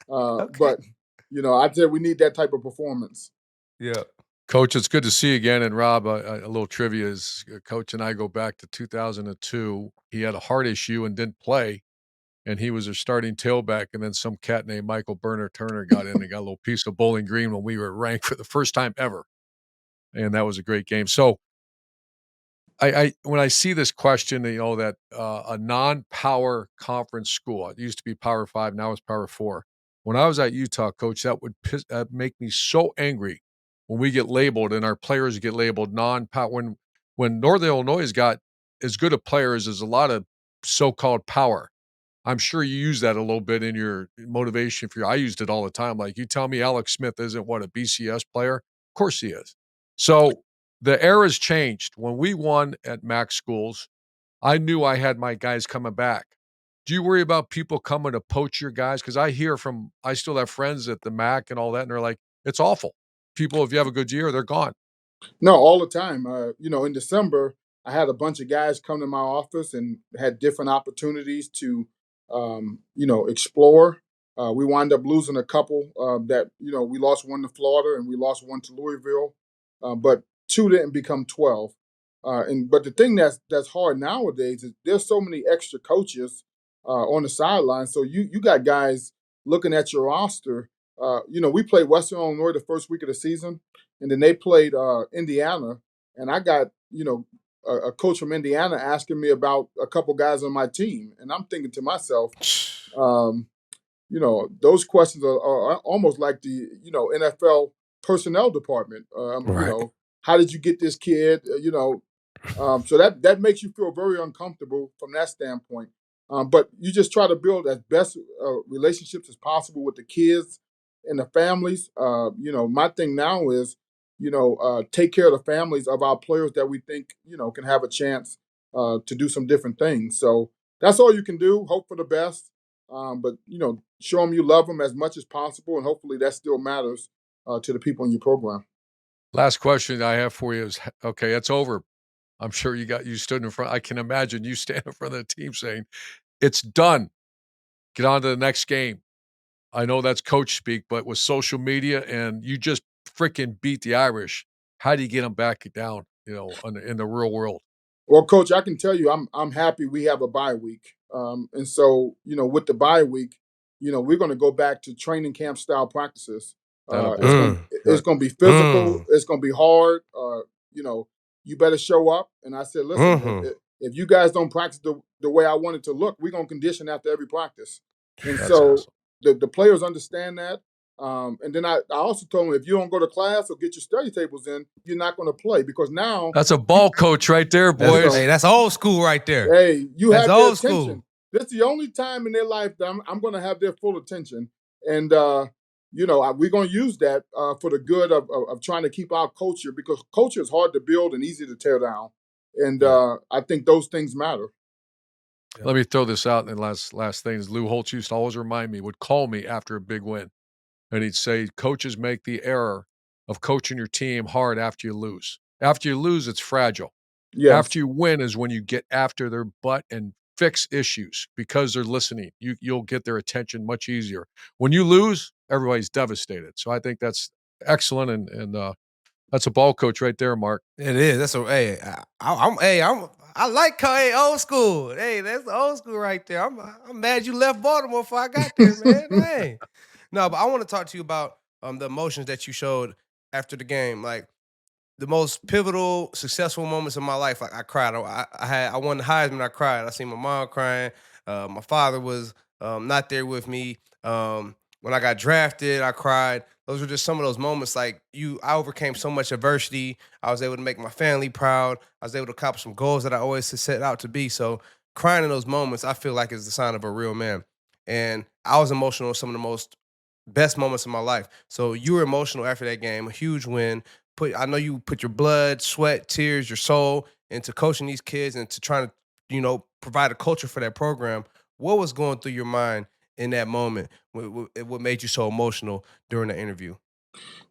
Okay. But, I said we need that type of performance. Yeah. Coach, it's good to see you again. And Rob, a little trivia is Coach and I go back to 2002. He had a heart issue and didn't play, and he was a starting tailback. And then some cat named Michael Burner Turner got in and got a little piece of Bowling Green when we were ranked for the first time ever. And that was a great game. So I when I see this question, that a non-power conference school, it used to be Power 5, now it's Power 4. When I was at Utah, Coach, that would make me so angry when we get labeled and our players get labeled non-power. When Northern Illinois has got as good a players as a lot of so-called power. I'm sure you use that a little bit in your motivation I used it all the time. Like, you tell me Alex Smith isn't what, a BCS player? Of course he is. So the era's changed. When we won at MAC schools, I knew I had my guys coming back. Do you worry about people coming to poach your guys? Because I still have friends at the MAC and all that, and they're like, it's awful. People, if you have a good year, they're gone. No, all the time. In December, I had a bunch of guys come to my office and had different opportunities to, explore. We wound up losing a couple we lost one to Florida and we lost one to Louisville, but two didn't become 12. But the thing that's hard nowadays is there's so many extra coaches on the sideline. So you got guys looking at your roster. We played Western Illinois the first week of the season, and then they played Indiana, and I got a coach from Indiana asking me about a couple guys on my team, and I'm thinking to myself, those questions are almost like the NFL personnel department. Right. How did you get this kid? So that makes you feel very uncomfortable from that standpoint. But you just try to build as best relationships as possible with the kids and the families. My thing now is, take care of the families of our players that we think, can have a chance to do some different things. So that's all you can do. Hope for the best. But, show them you love them as much as possible. And hopefully that still matters to the people in your program. Last question I have for you is, okay, it's over. I'm sure you stood in front. I can imagine you stand in front of the team saying, it's done. Get on to the next game. I know that's coach speak, but with social media and you just freaking beat the Irish, how do you get them back down, in the real world? Well, Coach, I can tell you, I'm happy we have a bye week, and so with the bye week, we're going to go back to training camp style practices. It's going to be physical. It's going to be hard. You better show up. And I said, listen, if you guys don't practice the way I want it to look, we're going to condition after every practice. And so awesome. the players understand that. And then I also told them, if you don't go to class or get your study tables in, you're not going to play, because now That's a ball coach right there, boys. Hey, that's old school right there. hey, you That's have their old attention. school. This is the only time in their life that I'm going to have their full attention. And, we're going to use that for the good of trying to keep our culture, because culture is hard to build and easy to tear down. And I think those things matter. Let me throw this out, and last thing is, Lou Holtz used to always remind me, would call me after a big win, and he'd say, coaches make the error of coaching your team hard after you lose. After you lose, it's fragile. Yes. After you win is when you get after their butt and fix issues because they're listening. You'll get their attention much easier. When you lose, everybody's devastated. So I think that's excellent, and that's a ball coach right there, Mark. It is. That's a hey. I like hey, old school. Hey, that's the old school right there. I'm mad you left Baltimore before I got there, man. Hey, no, but I want to talk to you about the emotions that you showed after the game, like the most pivotal, successful moments of my life. Like I cried. I won the Heisman. I cried. I seen my mom crying. My father was not there with me. When I got drafted, I cried. Those were just some of those moments. Like I overcame so much adversity. I was able to make my family proud. I was able to accomplish some goals that I always set out to be. So crying in those moments, I feel like is the sign of a real man. And I was emotional in some of the most best moments of my life. So you were emotional after that game, a huge win. I know you put your blood, sweat, tears, your soul into coaching these kids and to trying to, provide a culture for that program. What was going through your mind in that moment? What made you so emotional during the interview?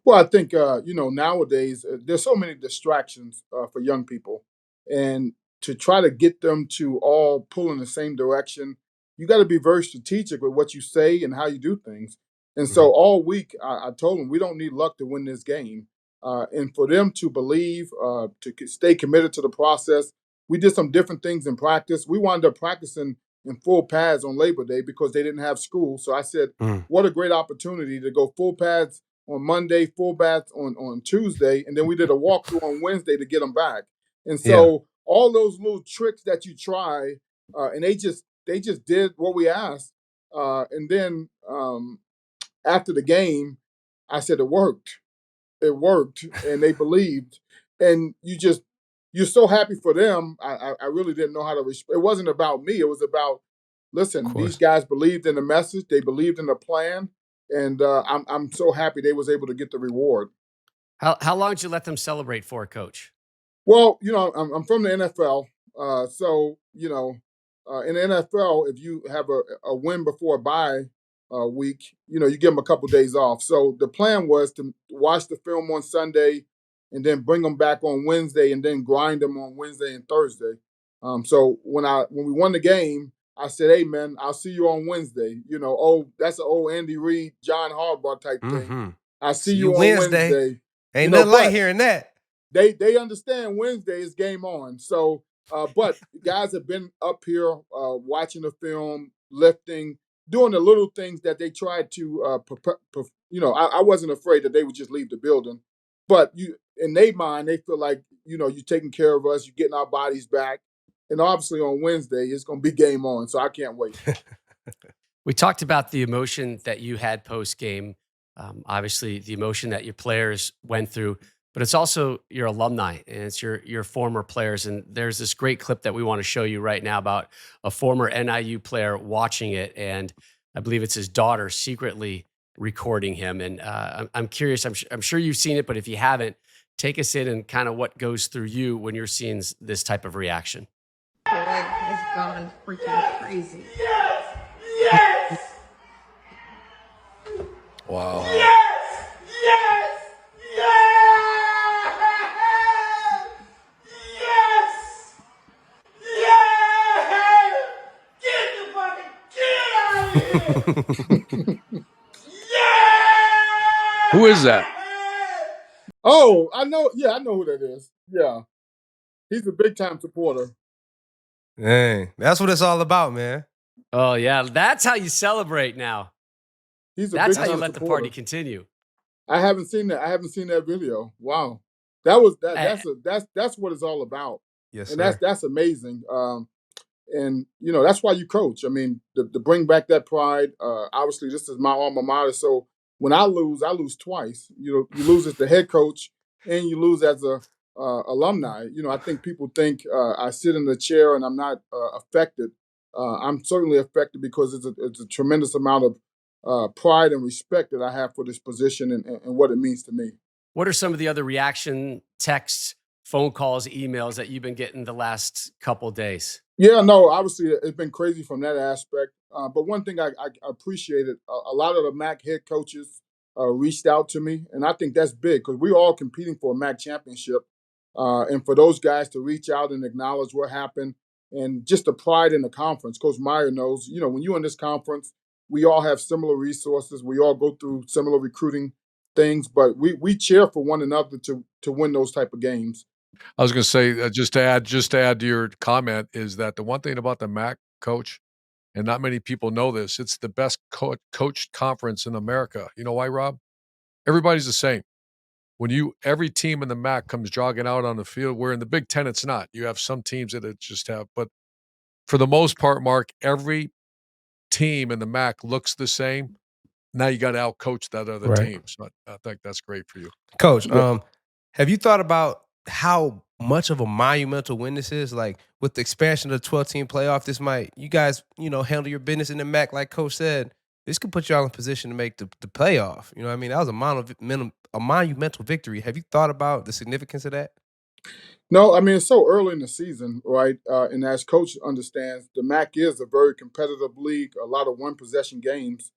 Well, I think nowadays there's so many distractions for young people, and to try to get them to all pull in the same direction, you got to be very strategic with what you say and how you do things. And Mhm. so all week, I told them we don't need luck to win this game, and for them to believe, stay committed to the process. We did some different things in practice. We wound up practicing in full pads on Labor Day because they didn't have school. So I said, Mm. what a great opportunity to go full pads on Monday, full baths on Tuesday, and then we did a walkthrough on Wednesday to get them back. And Yeah. so all those little tricks that you try, and they just did what we asked. And then after the game, I said it worked. It worked, and they believed. And you're so happy for them. I really didn't know how to. It wasn't about me. It was about, Of listen, these course. guys believed in the message. They believed in the plan, and I'm so happy they was able to get the reward. How long did you let them celebrate for, Coach? Well, I'm from the NFL, so in the NFL, if you have a win before a bye week, you give them a couple days off. So the plan was to watch the film on Sunday, and then bring them back on Wednesday, and then grind them on Wednesday and Thursday. So when we won the game, I said, "Hey man, I'll see you on Wednesday." That's an old Andy Reid, John Harbaugh type thing. Mm-hmm. I see See you you on Wednesday. Wednesday. Ain't nothing like But hearing that. they understand Wednesday is game on. So, but the guys have been up here watching the film, lifting, doing the little things that they tried to. I wasn't afraid that they would just leave the building, but in their mind, they feel like you're taking care of us, you're getting our bodies back, and obviously on Wednesday it's going to be game on. So I can't wait. We talked about the emotion that you had post game, obviously the emotion that your players went through, but it's also your alumni and it's your former players. And there's this great clip that we want to show you right now about a former NIU player watching it, and I believe it's his daughter secretly recording him. And I'm curious. I'm sure you've seen it, but if you haven't, take us in and kind of what goes through you when you're seeing this type of reaction. Boy has gone freaking crazy. Yes! Yes! Wow. Yes! Yes! Yes! Yes! Yes! Get the fucking kid out of here! Yes! Who is that? Oh, I know. Yeah, I know who that is. Yeah, he's a big time supporter. Dang, that's what it's all about, man. Oh yeah, that's how you celebrate now. He's a That's big how you time let the supporter. party continue. I haven't seen that. I haven't seen that video. Wow, that was that. Eh, That's what it's all about, Yes, and sir. that's amazing. And that's why you coach. I mean, to bring back that pride. Obviously, this is my alma mater. So when I lose twice. You lose as the head coach, and you lose as a alumni. I think people think I sit in the chair and I'm not affected. I'm certainly affected because it's a tremendous amount of pride and respect that I have for this position and what it means to me. What are some of the other reaction texts, phone calls, emails that you've been getting the last couple days? Yeah, no, obviously it's been crazy from that aspect. But one thing I appreciated, a lot of the MAC head coaches reached out to me, and I think that's big because we're all competing for a MAC championship. And for those guys to reach out and acknowledge what happened, and just the pride in the conference. Coach Meyer knows, when you're in this conference, we all have similar resources. We all go through similar recruiting things, but we cheer for one another to win those type of games. I was going to say, just to add to your comment, is that the one thing about the MAC, Coach, and not many people know this, it's the best coached conference in America. You know why, Rob? Everybody's the same. Every team in the MAC comes jogging out on the field, where in the Big Ten it's not. You have some teams that it just have, but for the most part, Mark, every team in the MAC looks the same. Now you got to outcoach that other team. So I think that's great for you, Coach. Have you thought about how much of a monumental win this is? Like with the expansion of the 12-team playoff, this might, you guys, handle your business in the MAC, like Coach said. This could put y'all in position to make the playoff. You know what I mean? That was a monumental victory. Have you thought about the significance of that? No, I mean, it's so early in the season, right? And as Coach understands, the MAC is a very competitive league, a lot of one-possession games.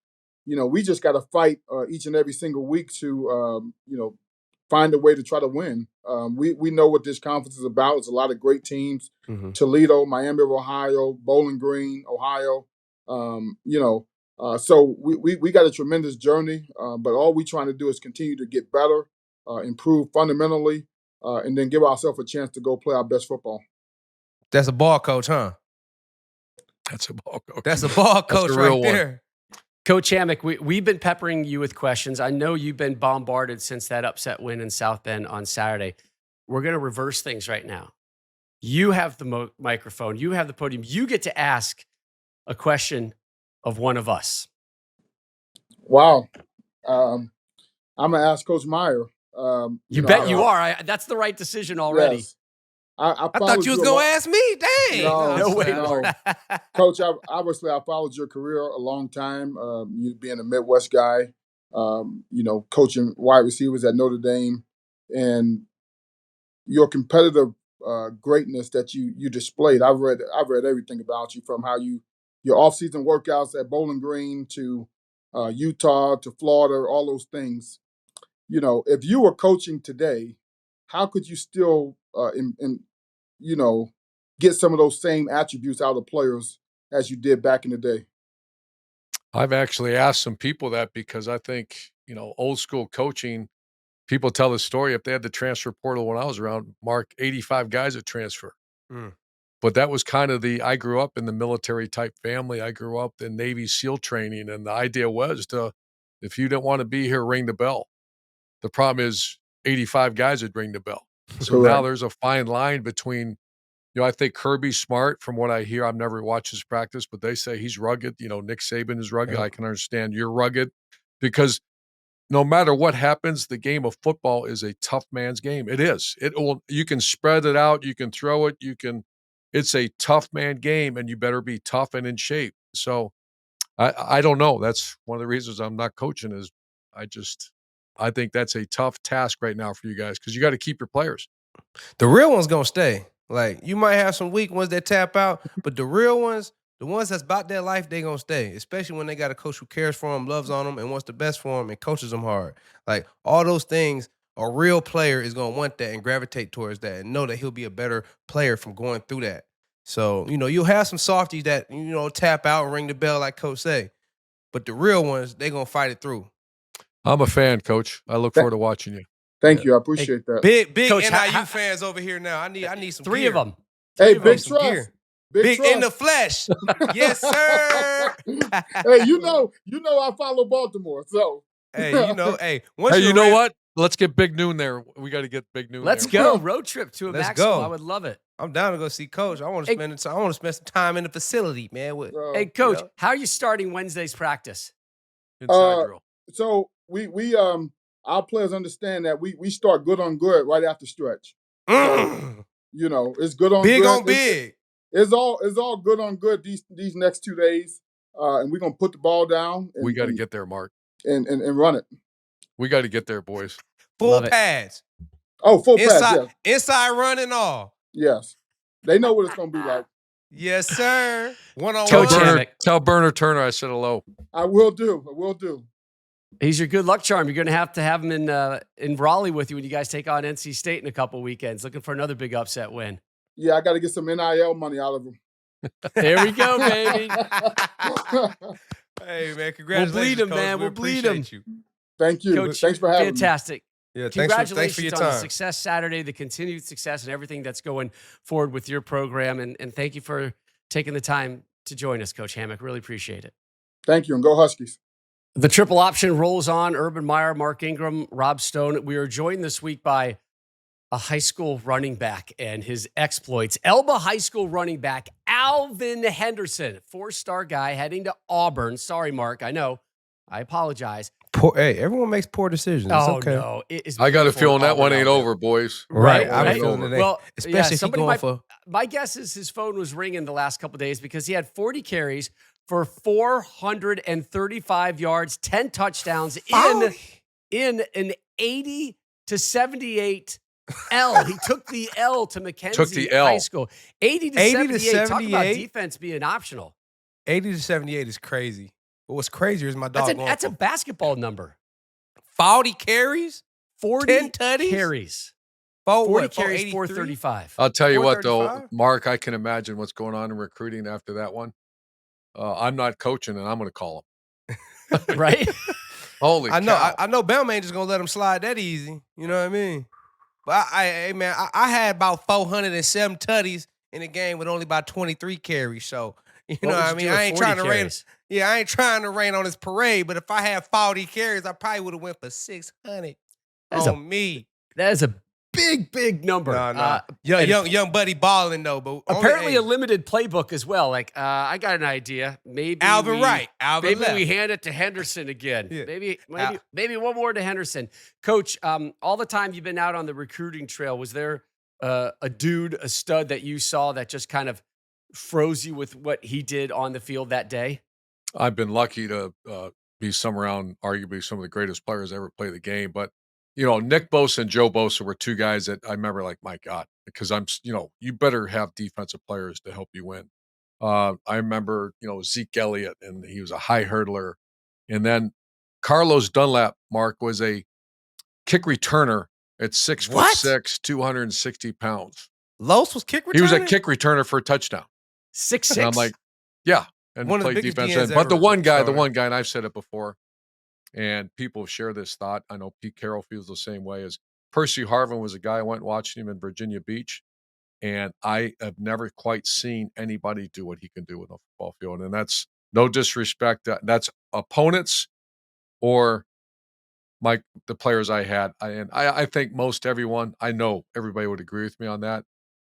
We just got to fight each and every single week to, find a way to try to win. We know what this conference is about. It's a lot of great teams. Mm-hmm. Toledo, Miami of Ohio, Bowling Green, Ohio. So we got a tremendous journey, but all we're trying to do is continue to get better, improve fundamentally, and then give ourselves a chance to go play our best football. That's a ball coach, huh? That's a ball coach. That's a ball coach right there. Coach Hammock, we've been peppering you with questions. I know you've been bombarded since that upset win in South Bend on Saturday. We're going to reverse things right now. You have the microphone. You have the podium. You get to ask a question of one of us. Wow. I'm going to ask Coach Meyer. You bet you are. That's the right decision already. Yes. I thought you was going to ask me. Dang. No way. No. Coach, obviously I followed your career a long time. You being a Midwest guy, coaching wide receivers at Notre Dame, and your competitive greatness that you displayed. I've read everything about you, from how your off-season workouts at Bowling Green to Utah to Florida, all those things. If you were coaching today, how could you still get some of those same attributes out of players as you did back in the day? I've actually asked some people that, because I think, old school coaching, people tell the story, if they had the transfer portal when I was around, Mark, 85 guys would transfer. But that was kind of I grew up in the military type family. I grew up in Navy SEAL training, and the idea was if you didn't want to be here, ring the bell. The problem is 85 guys would ring the bell. So Correct. now there's a fine line between, I think Kirby's smart from what I hear. I've never watched his practice, but they say he's rugged. Nick Saban is rugged. Yeah. I can understand you're rugged, because no matter what happens, the game of football is a tough man's game. It is. You can spread it out. You can throw it. It's a tough man game, and you better be tough and in shape. So I don't know. That's one of the reasons I'm not coaching is I think that's a tough task right now for you guys, because you got to keep your players. The real ones going to stay. Like, you might have some weak ones that tap out, but the real ones, the ones that's about their life, they going to stay, especially when they got a coach who cares for them, loves on them, and wants the best for them and coaches them hard. Like, all those things, a real player is going to want that and gravitate towards that and know that he'll be a better player from going through that. So, you'll have some softies that, tap out and ring the bell like Coach say. But the real ones, they going to fight it through. I'm a fan, Coach. I look forward to watching you. Thank you. I appreciate that. Big Coach, NIU fans over here now. I need some three gear. of them. Hey, Some big trust. gear. Big in the trust. flesh. Yes, sir. Hey, you know I follow Baltimore, so. Hey, once Hey, you're you know ready- what? Let's get Big Noon there. We got to get Big Noon Let's there. go. Road trip to a Let's Maxwell. go. I would love it. I'm down to go see Coach. I want to spend some time in the facility, man. Hey, Coach, how are you starting Wednesday's practice? Inside drill. So we our players understand that we start good on good right after stretch. So, it's good on Big good. on big. It's all good on good these next 2 days, and we're gonna put the ball down. And, We got to get there, Mark. and run it. We got to get there, boys. Full Love it. pads. Oh, full pass. Inside run and all. Yes. They know what it's gonna be like. Yes, sir. One-on-one. Coach Hammock. Tell Burner Turner I said hello. I will do. He's your good luck charm. You're going to have him in Raleigh with you when you guys take on NC State in a couple weekends. Looking for another big upset win. Yeah, I got to get some NIL money out of him. There we go, baby. Hey, man, We'll congratulations, bleed him, Coach. man. We We'll bleed him. appreciate you. Thank you. Coach, Thanks for having me. fantastic. Yeah, Congratulations thanks for your on the time. success Saturday, the continued success, and everything that's going forward with your program. And thank you for taking the time to join us, Coach Hammock. Really appreciate it. Thank you, and go Huskies. The triple option rolls on. Urban Meyer, Mark Ingram, Rob Stone. We are joined this week by a high school running back and his exploits. Elba High School running back Alvin Henderson, 4-star guy heading to Auburn. Sorry, Mark. I know. I apologize. Hey, everyone makes poor decisions. It's okay. No. It is I got a beautiful feeling that Auburn one ain't out there. over, boys. Right. Right. I was feeling it. Well, especially if he's somebody going for. My guess is his phone was ringing the last couple of days because he had 40 carries for 435 yards, 10 touchdowns in an 80 to 78 L. He took the L to Mackenzie High School. 80 to 78. Talk about defense being optional. 80 to 78 is crazy. But what's crazier is my dog. That's a basketball number. 40 carries? 40 10 tutties? carries. 40 carries, 435. I'll tell you what, though, 435? Mark, I can imagine what's going on in recruiting after that one. I'm not coaching, and I'm going to call him. Right? Holy cow. I know Bama ain't just going to let him slide that easy. You know what I mean? But, I had about 407 tutties in a game with only about 23 carries. So, you know what I mean? I ain't trying to rain. Yeah, I ain't trying to rain on his parade, but if I had 40 carries, I probably would have went for 600 on me. That is a big number. Young buddy balling though, but apparently a limited playbook as well. Like I got an idea. Maybe Alvin maybe left. we hand it to Henderson again. Yeah. Maybe one more to Henderson. Coach, all the time you've been out on the recruiting trail, was there a stud that you saw that just kind of froze you with what he did on the field that day? I've been lucky to be around arguably some of the greatest players ever play the game, but Nick Bosa and Joe Bosa were two guys that I remember like, my God, because you better have defensive players to help you win. I remember, Zeke Elliott, and he was a high hurdler. And then Carlos Dunlap, Mark, was a kick returner at 6'6", 260 pounds. Los was kick returner? He was a kick returner for a touchdown. 6'6". And I'm like, yeah. And one played of the biggest defense. DNs But the ever one guy, started. and I've said it before, and people share this thought. I know Pete Carroll feels the same way. As Percy Harvin was a guy I went and watched him in Virginia Beach, and I have never quite seen anybody do what he can do with a football field. And that's no disrespect. That's opponents or the players I had. I think most everyone, I know everybody would agree with me on that.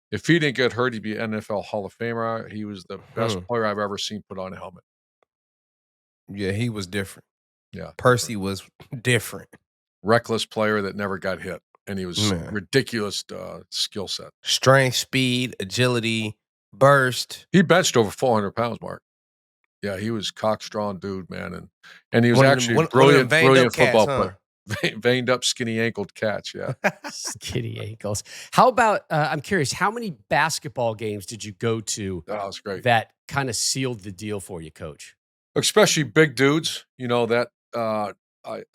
If he didn't get hurt, he'd be an NFL Hall of Famer. He was the best player I've ever seen put on a helmet. Yeah, he was different. Yeah. Percy was different. Reckless player that never got hit. And he was ridiculous skill set. Strength, speed, agility, burst. He benched over 400 pounds, Mark. Yeah, he was cock-strong dude, man. And he was actually a brilliant football player. Veined up, skinny-ankled catch, yeah. Skinny ankles. How about, I'm curious, how many basketball games did you go to that was great. That kind of sealed the deal for you, Coach? Especially big dudes, that I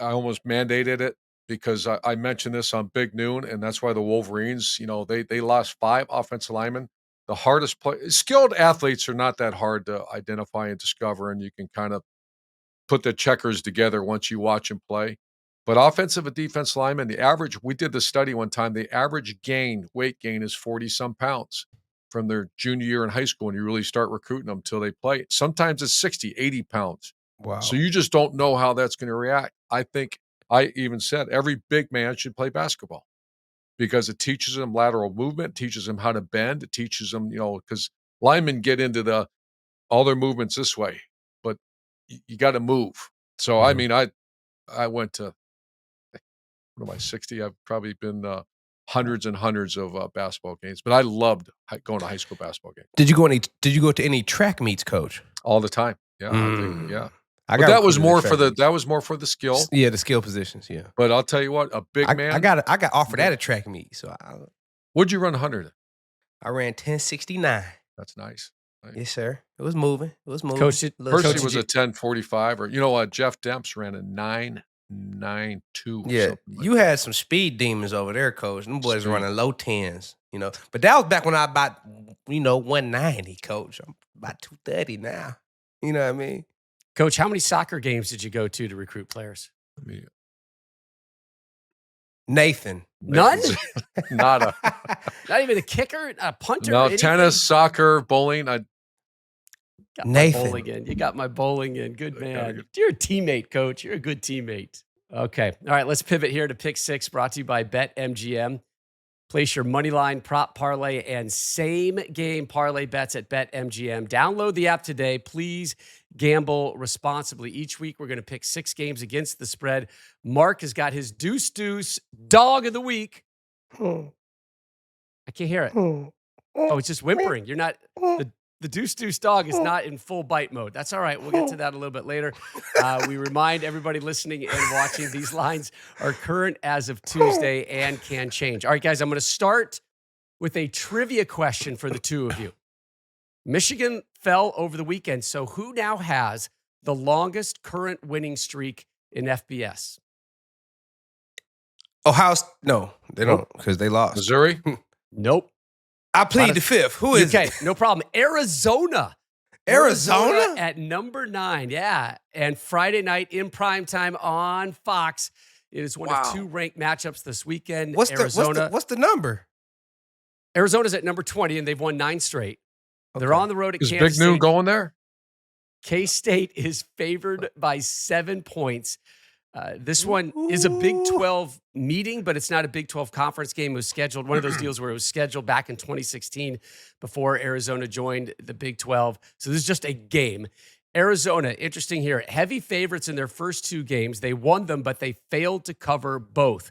almost mandated it because I mentioned this on Big Noon, and that's why the Wolverines, they lost 5 offensive linemen. The hardest skilled athletes are not that hard to identify and discover, and you can kind of put the checkers together once you watch them play. But offensive and defensive linemen, the average, we did the study one time, the average weight gain is 40-some pounds from their junior year in high school, and you really start recruiting them until they play. Sometimes it's 60, 80 pounds. Wow. So you just don't know how that's going to react. I think I even said every big man should play basketball because it teaches them lateral movement, teaches them how to bend, it teaches them, because linemen get into all their movements this way, but you got to move. So, I mean, I went to, what am I, 60? I've probably been hundreds and hundreds of basketball games, but I loved going to high school basketball games. Did you go to any track meets, Coach? All the time. Yeah. I think, yeah. But that was more for the skill. Yeah, the skill positions. Yeah. But I'll tell you what, a big man. I got offered at a track meet. So what'd you run 100? I ran 1069. That's nice. Yes, sir. It was moving. Coach, Percy was a 1045, or Jeff Demps ran a 992. Yeah, you had some speed demons over there, Coach. Them boys running low 10s. You know, but that was back when I about 190, coach. I'm about 230 now. You know what I mean? Coach, how many soccer games did you go to recruit players? I mean, Nathan. None? Nada. Not even a kicker, a punter? No, anything? tennis, soccer, bowling. Got Nathan. my bowling in. You got my bowling in. Good man. good. You're a teammate, coach. You're a good teammate. Okay. All right, let's pivot here to Pick 6, brought to you by BetMGM. Place your money line, prop parlay, and same game parlay bets at BetMGM. Download the app today. Please gamble responsibly. Each week, we're going to pick 6 games against the spread. Mark has got his deuce dog of the week. I can't hear it. Oh, it's just whimpering. You're not the deuce dog is not in full bite mode. That's all right. We'll get to that a little bit later. We remind everybody listening and watching, these lines are current as of Tuesday and can change. All right, guys, I'm going to start with a trivia question for the two of you. Michigan fell over the weekend, so who now has the longest current winning streak in FBS? Ohio No, they don't, because they lost. Missouri? Nope. I plead the fifth. Who is okay, it? no problem. Arizona Arizona? at number 9. Yeah. And Friday night in primetime on Fox. It is one of 2 ranked matchups this weekend. What's Arizona. what's the number? Arizona's at number 20, and they've won 9 straight. Okay. They're on the road at Is Kansas Big Noon State. going there? K-State is favored by 7 points. This one is a Big 12 meeting, but it's not a Big 12 conference game. It was scheduled, one of those deals where it was scheduled back in 2016 before Arizona joined the Big 12. So this is just a game. Arizona, interesting here, heavy favorites in their first 2 games. They won them, but they failed to cover both.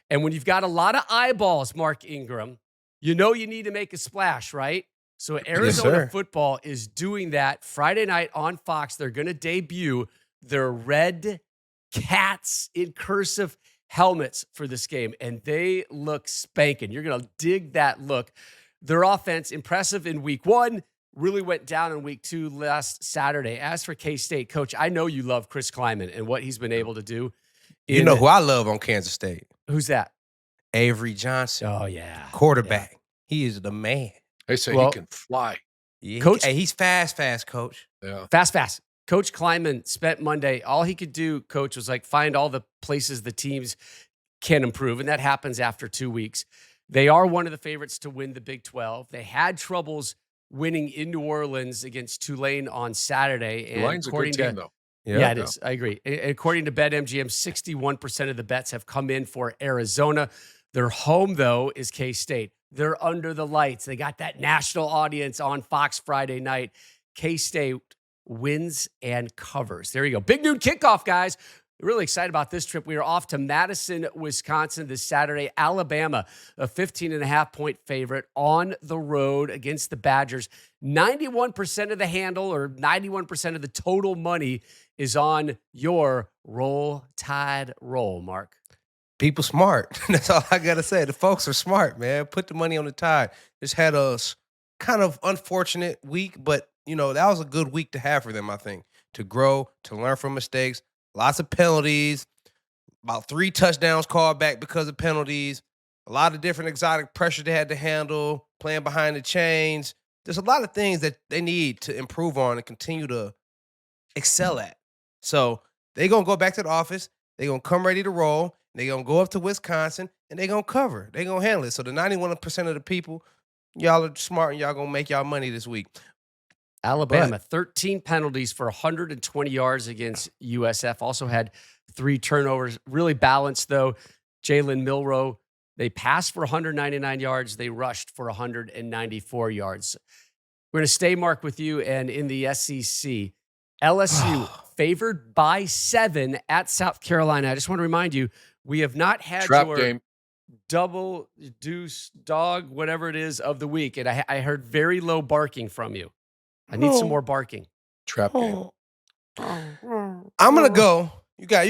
And when you've got a lot of eyeballs, Mark Ingram, you know you need to make a splash, right? So Arizona football is doing that. Friday night on Fox, they're going to debut their red cats in cursive helmets for this game, and they look spanking. You're going to dig that look. Their offense, impressive in week 1, really went down in week 2 last Saturday. As for K-State, Coach, I know you love Chris Kleiman and what he's been able to do. You know who I love on Kansas State? Who's that? Avery Johnson. Oh, yeah. Quarterback. Yeah. He is the man. They say he can fly. Yeah, Coach, he's fast, Coach. Yeah. Fast. Coach Kleiman spent Monday, all he could do, Coach, was find all the places the teams can improve, and that happens after 2 weeks. They are one of the favorites to win the Big 12. They had troubles winning in New Orleans against Tulane on Saturday. And Tulane's a good team, though. Yeah, it is. I agree. According to BetMGM, 61% of the bets have come in for Arizona. Their home, though, is K-State. They're under the lights. They got that national audience on Fox Friday night. K-State wins and covers. There you go. Big noon kickoff, guys. Really excited about this trip. We are off to Madison, Wisconsin this Saturday. Alabama, a 15.5-point favorite on the road against the Badgers. 91% of the handle, or 91% of the total money, is on your Roll Tide roll, Mark. People smart. That's all I got to say. The folks are smart, man. Put the money on the Tide. Just had a kind of unfortunate week, but, that was a good week to have for them, I think, to grow, to learn from mistakes. Lots of penalties, about 3 touchdowns called back because of penalties, a lot of different exotic pressure they had to handle, playing behind the chains. There's a lot of things that they need to improve on and continue to excel at. So they're going to go back to the office. They're going to come ready to roll. They're going to go up to Wisconsin, and they're going to cover. They're going to handle it. So the 91% of the people, y'all are smart, and y'all going to make y'all money this week. Alabama, 13 penalties for 120 yards against USF. Also had 3 turnovers. Really balanced, though. Jalen Milroe, they passed for 199 yards. They rushed for 194 yards. We're going to stay, Mark, with you. And in the SEC, LSU favored by 7 at South Carolina. I just want to remind you, we have not had Trap your game. double deuce dog, whatever it is, of the week. And I heard very low barking from you. I need some more barking. Trap game. I'm going to go. You got.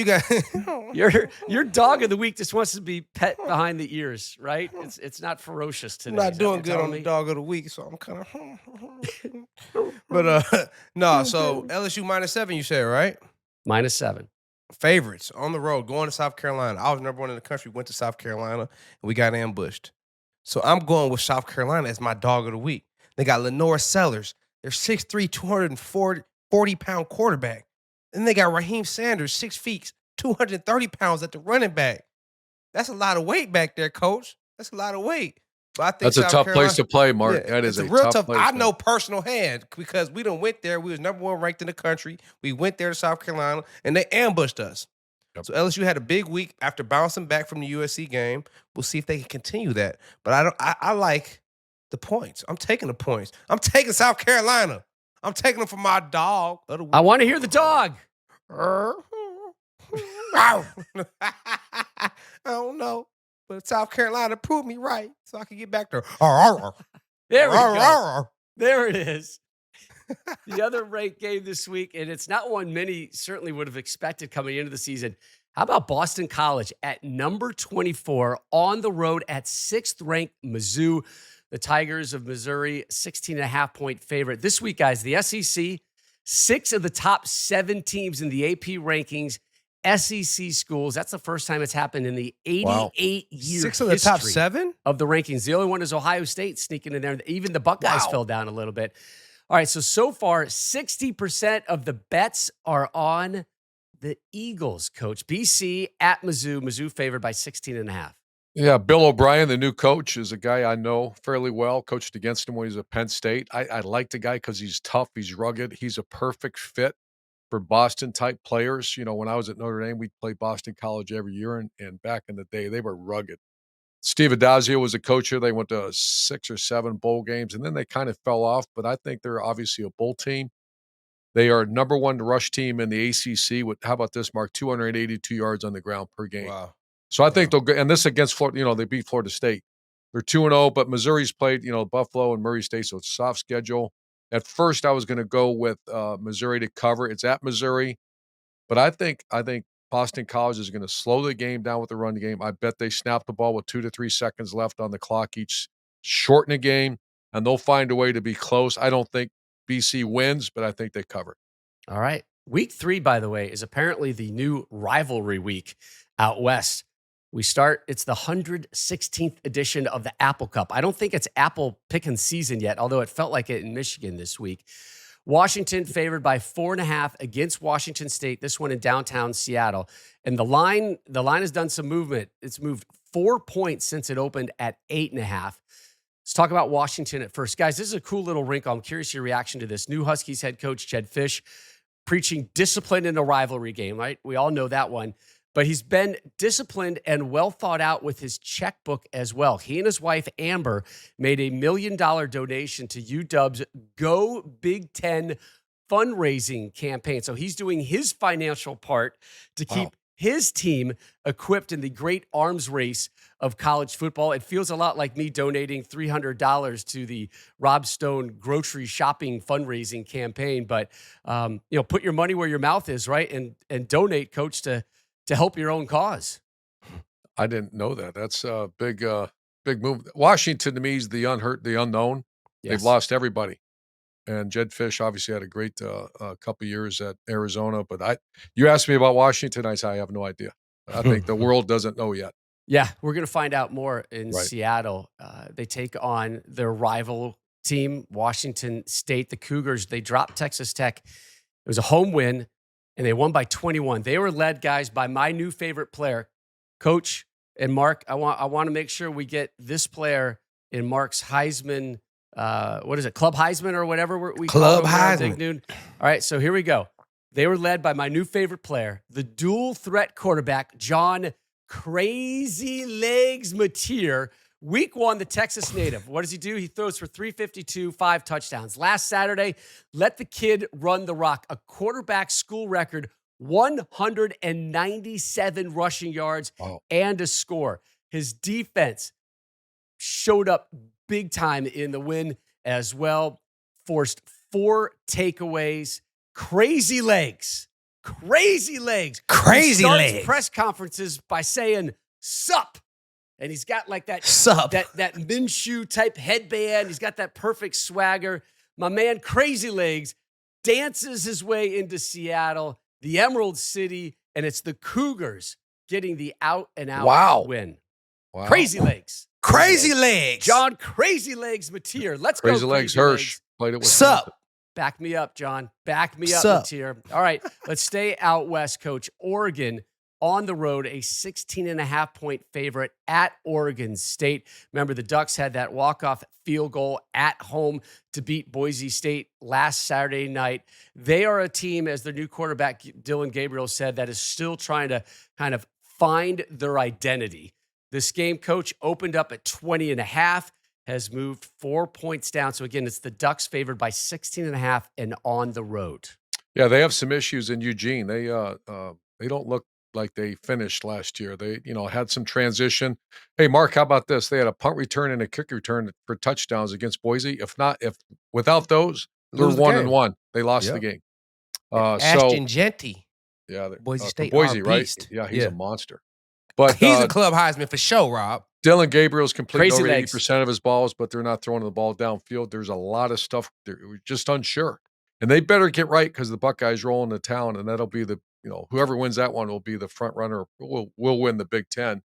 Your dog of the week just wants to be pet behind the ears, right? It's not ferocious today. I'm not doing good on the dog of the week, so I'm kind of. But no. So LSU -7, you said, right? -7. Favorites on the road going to South Carolina. I was number 1 in the country. Went to South Carolina and we got ambushed. So I'm going with South Carolina as my dog of the week. They got Lenore Sellers. They're 6'3", 240-pound quarterback. Then they got Raheem Sanders, 6 feet, 230 pounds at the running back. That's a lot of weight back there, Coach. That's a lot of weight. But I think That's a South tough Carolina, place to play, Mark. yeah, That is it's a real tough place. I know personal hand because we done went there. We was #1 ranked in the country. We went there to South Carolina, and they ambushed us. Yep. So LSU had a big week after bouncing back from the USC game. We'll see if they can continue that. But I like the points. I'm taking the points. I'm taking South Carolina. I'm taking them for my dog of the week. I want to hear the dog. I don't know. But South Carolina proved me right, so I can get back there. There we go. There it is. The other ranked game this week, and it's not one many certainly would have expected coming into the season. How about Boston College at number 24 on the road at 6th-ranked Mizzou? The Tigers of Missouri, 16.5-point favorite. This week, guys, the SEC, 6 of the top 7 teams in the AP rankings, SEC schools. That's the first time it's happened in the 88-year 6 of the top 7? Of the rankings. The only one is Ohio State sneaking in there. Even the Buckeyes fell down a little bit. All right, so far, 60% of the bets are on the Eagles, Coach. BC at Mizzou. Mizzou favored by 16.5. Yeah, Bill O'Brien, the new coach, is a guy I know fairly well. Coached against him when he was at Penn State. I like the guy because he's tough. He's rugged. He's a perfect fit for Boston-type players. You know, when I was at Notre Dame, we'd play Boston College every year, and back in the day, they were rugged. Steve Adazio was a coach here. They went to 6 or 7 bowl games, and then they kind of fell off, but I think they're obviously a bowl team. They are number 1 rush team in the ACC with, how about this, Mark, 282 yards on the ground per game. Wow. So I think they'll go, and this against Florida, you know, they beat Florida State. They're 2-0, but Missouri's played, you know, Buffalo and Murray State, so it's a soft schedule. At first, I was going to go with Missouri to cover. It's at Missouri, but I think Boston College is going to slow the game down with the run game. I bet they snap the ball with 2 to 3 seconds left on the clock each, shorten the game, and they'll find a way to be close. I don't think BC wins, but I think they cover. All right. Week 3, by the way, is apparently the new rivalry week out west. It's the 116th edition of the Apple Cup. I don't think it's apple picking season yet, although it felt like it in Michigan this week. Washington favored by 4.5 against Washington State. This one in downtown Seattle. And the line has done some movement. It's moved 4 points since it opened at 8.5. Let's talk about Washington at first. Guys, this is a cool little wrinkle. I'm curious your reaction to this. New Huskies head coach Jedd Fisch preaching discipline in a rivalry game, right? We all know that one. But he's been disciplined and well thought out with his checkbook as well. He and his wife, Amber, made $1 million donation to UW's Go Big Ten fundraising campaign. So he's doing his financial part to keep his team equipped in the great arms race of college football. It feels a lot like me donating $300 to the Rob Stone grocery shopping fundraising campaign. But, put your money where your mouth is, right? And donate, Coach, to help your own cause. I didn't know that. That's a big move. Washington, to me, is the unhurt, the unknown. Yes. They've lost everybody. And Jedd Fisch obviously had a great couple years at Arizona. But you asked me about Washington, I said I have no idea. I think the world doesn't know yet. Yeah, we're going to find out more in Seattle. They take on their rival team, Washington State, the Cougars. They dropped Texas Tech. It was a home win. And they won by 21. They were led, guys, by my new favorite player, Coach and Mark. I want to make sure we get this player in Mark's Heisman. What is it? Club Heisman or whatever we Club call it. Big Heisman. Noon. All right, so here we go. They were led by my new favorite player, the dual threat quarterback, John Crazy Legs Mateer. Week 1, the Texas native. What does he do? He throws for 352, 5 touchdowns. Last Saturday, let the kid run the rock. A quarterback school record, 197 rushing yards and a score. His defense showed up big time in the win as well. Forced 4 takeaways. Crazy legs. Crazy legs. Crazy He starts legs. Press conferences by saying, "Sup." And he's got like that Minshew type headband. He's got that perfect swagger. My man, Crazy Legs, dances his way into Seattle, the Emerald City, and it's the Cougars getting the out-and-out win. Wow. Crazy Legs. Crazy Legs. John Crazy Legs Mateer. Let's Crazy go. Legs Crazy Hirsch Legs. played it with Sup? Back me up, John. Back me up, Sup? Mateer. All right, let's stay out west, Coach. Oregon on the road, a 16.5-point favorite at Oregon State. Remember, the Ducks had that walk-off field goal at home to beat Boise State last Saturday night. They are a team, as their new quarterback, Dylan Gabriel, said, that is still trying to kind of find their identity. This game, Coach, opened up at 20.5, has moved 4 points down. So, again, it's the Ducks favored by 16.5 and on the road. Yeah, they have some issues in Eugene. They don't look like they finished last year. They, had some transition. Hey, Mark, how about this? They had a punt return and a kick return for touchdowns against Boise. If without those, they're Lose the 1-1. game. They lost the Yep. game. Ashton Genty. Yeah, Boise State, Boise, our right? beast. Yeah, he's Yeah. a monster. But He's a club Heisman for sure, Rob. Dylan Gabriel's completing Crazy over legs. 80% of his balls, but they're not throwing the ball downfield. There's a lot of stuff. We're just unsure. And they better get right because the Buckeyes roll into town, and that'll be whoever wins that one will be the front runner. Will win the Big Ten.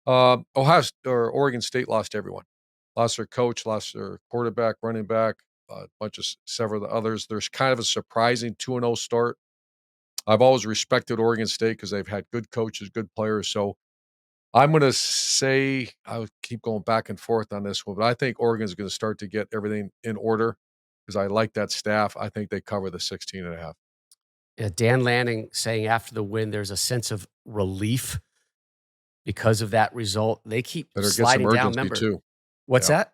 Oregon State lost everyone. Lost their coach, lost their quarterback, running back, a bunch of several of the others. There's kind of a surprising 2-0 start. I've always respected Oregon State because they've had good coaches, good players. So I'm going to say, I would keep going back and forth on this one, but I think Oregon's going to start to get everything in order because I like that staff. I think they cover the 16.5. Yeah, Dan Lanning saying after the win, there's a sense of relief because of that result. They keep Better get sliding some down. urgency Remember, too. what's Yeah.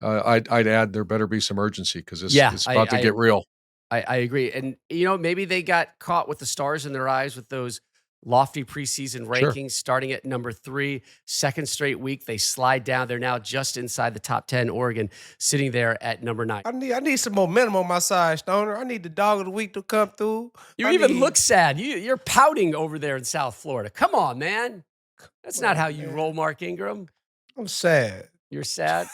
that? I'd add there better be some urgency because it's I- about to get real. I agree. And, maybe they got caught with the stars in their eyes with those lofty preseason rankings starting at number 3. Second straight week, they slide down. They're now just inside the top 10. Oregon sitting there at number 9. I need some momentum on my side, Stoner. I need the dog of the week to come through. You even look sad. You're pouting over there in South Florida. Come on, man. That's not how you roll, Mark Ingram. I'm sad. You're sad.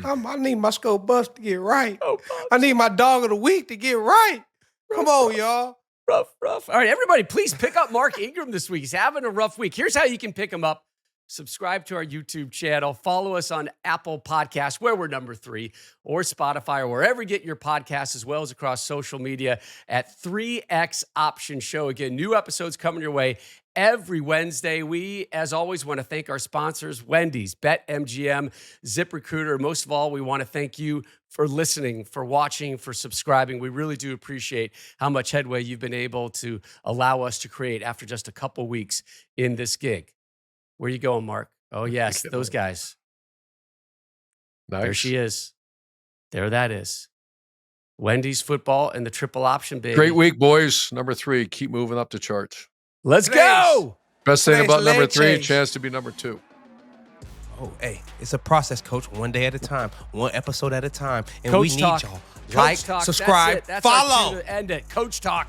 I need my school bus to get right. Oh, I need my dog of the week to get right. Come on, y'all. Rough. All right, everybody, please pick up Mark Ingram this week. He's having a rough week. Here's how you can pick him up. Subscribe to our YouTube channel. Follow us on Apple Podcasts, where we're number 3, or Spotify, or wherever you get your podcasts, as well as across social media at 3X Option Show. Again, new episodes coming your way every Wednesday. We, as always, want to thank our sponsors, Wendy's, BetMGM, ZipRecruiter. Most of all, we want to thank you for listening, for watching, for subscribing. We really do appreciate how much headway you've been able to allow us to create after just a couple weeks in this gig. Where you going, Mark? Oh, yes, those guys. Nice. There she is. There that is. Wendy's football and the triple option, baby. Great week, boys. Number 3, keep moving up the charts. Let's go. Best thing Nice about number leg 3, change. chance to be number 2. Oh, hey, it's a process, Coach. One day at a time, one episode at a time. And Coach we need talk. y'all. Coach Like, talk. subscribe, That's it. That's our follow. cue to end it. Coach talk.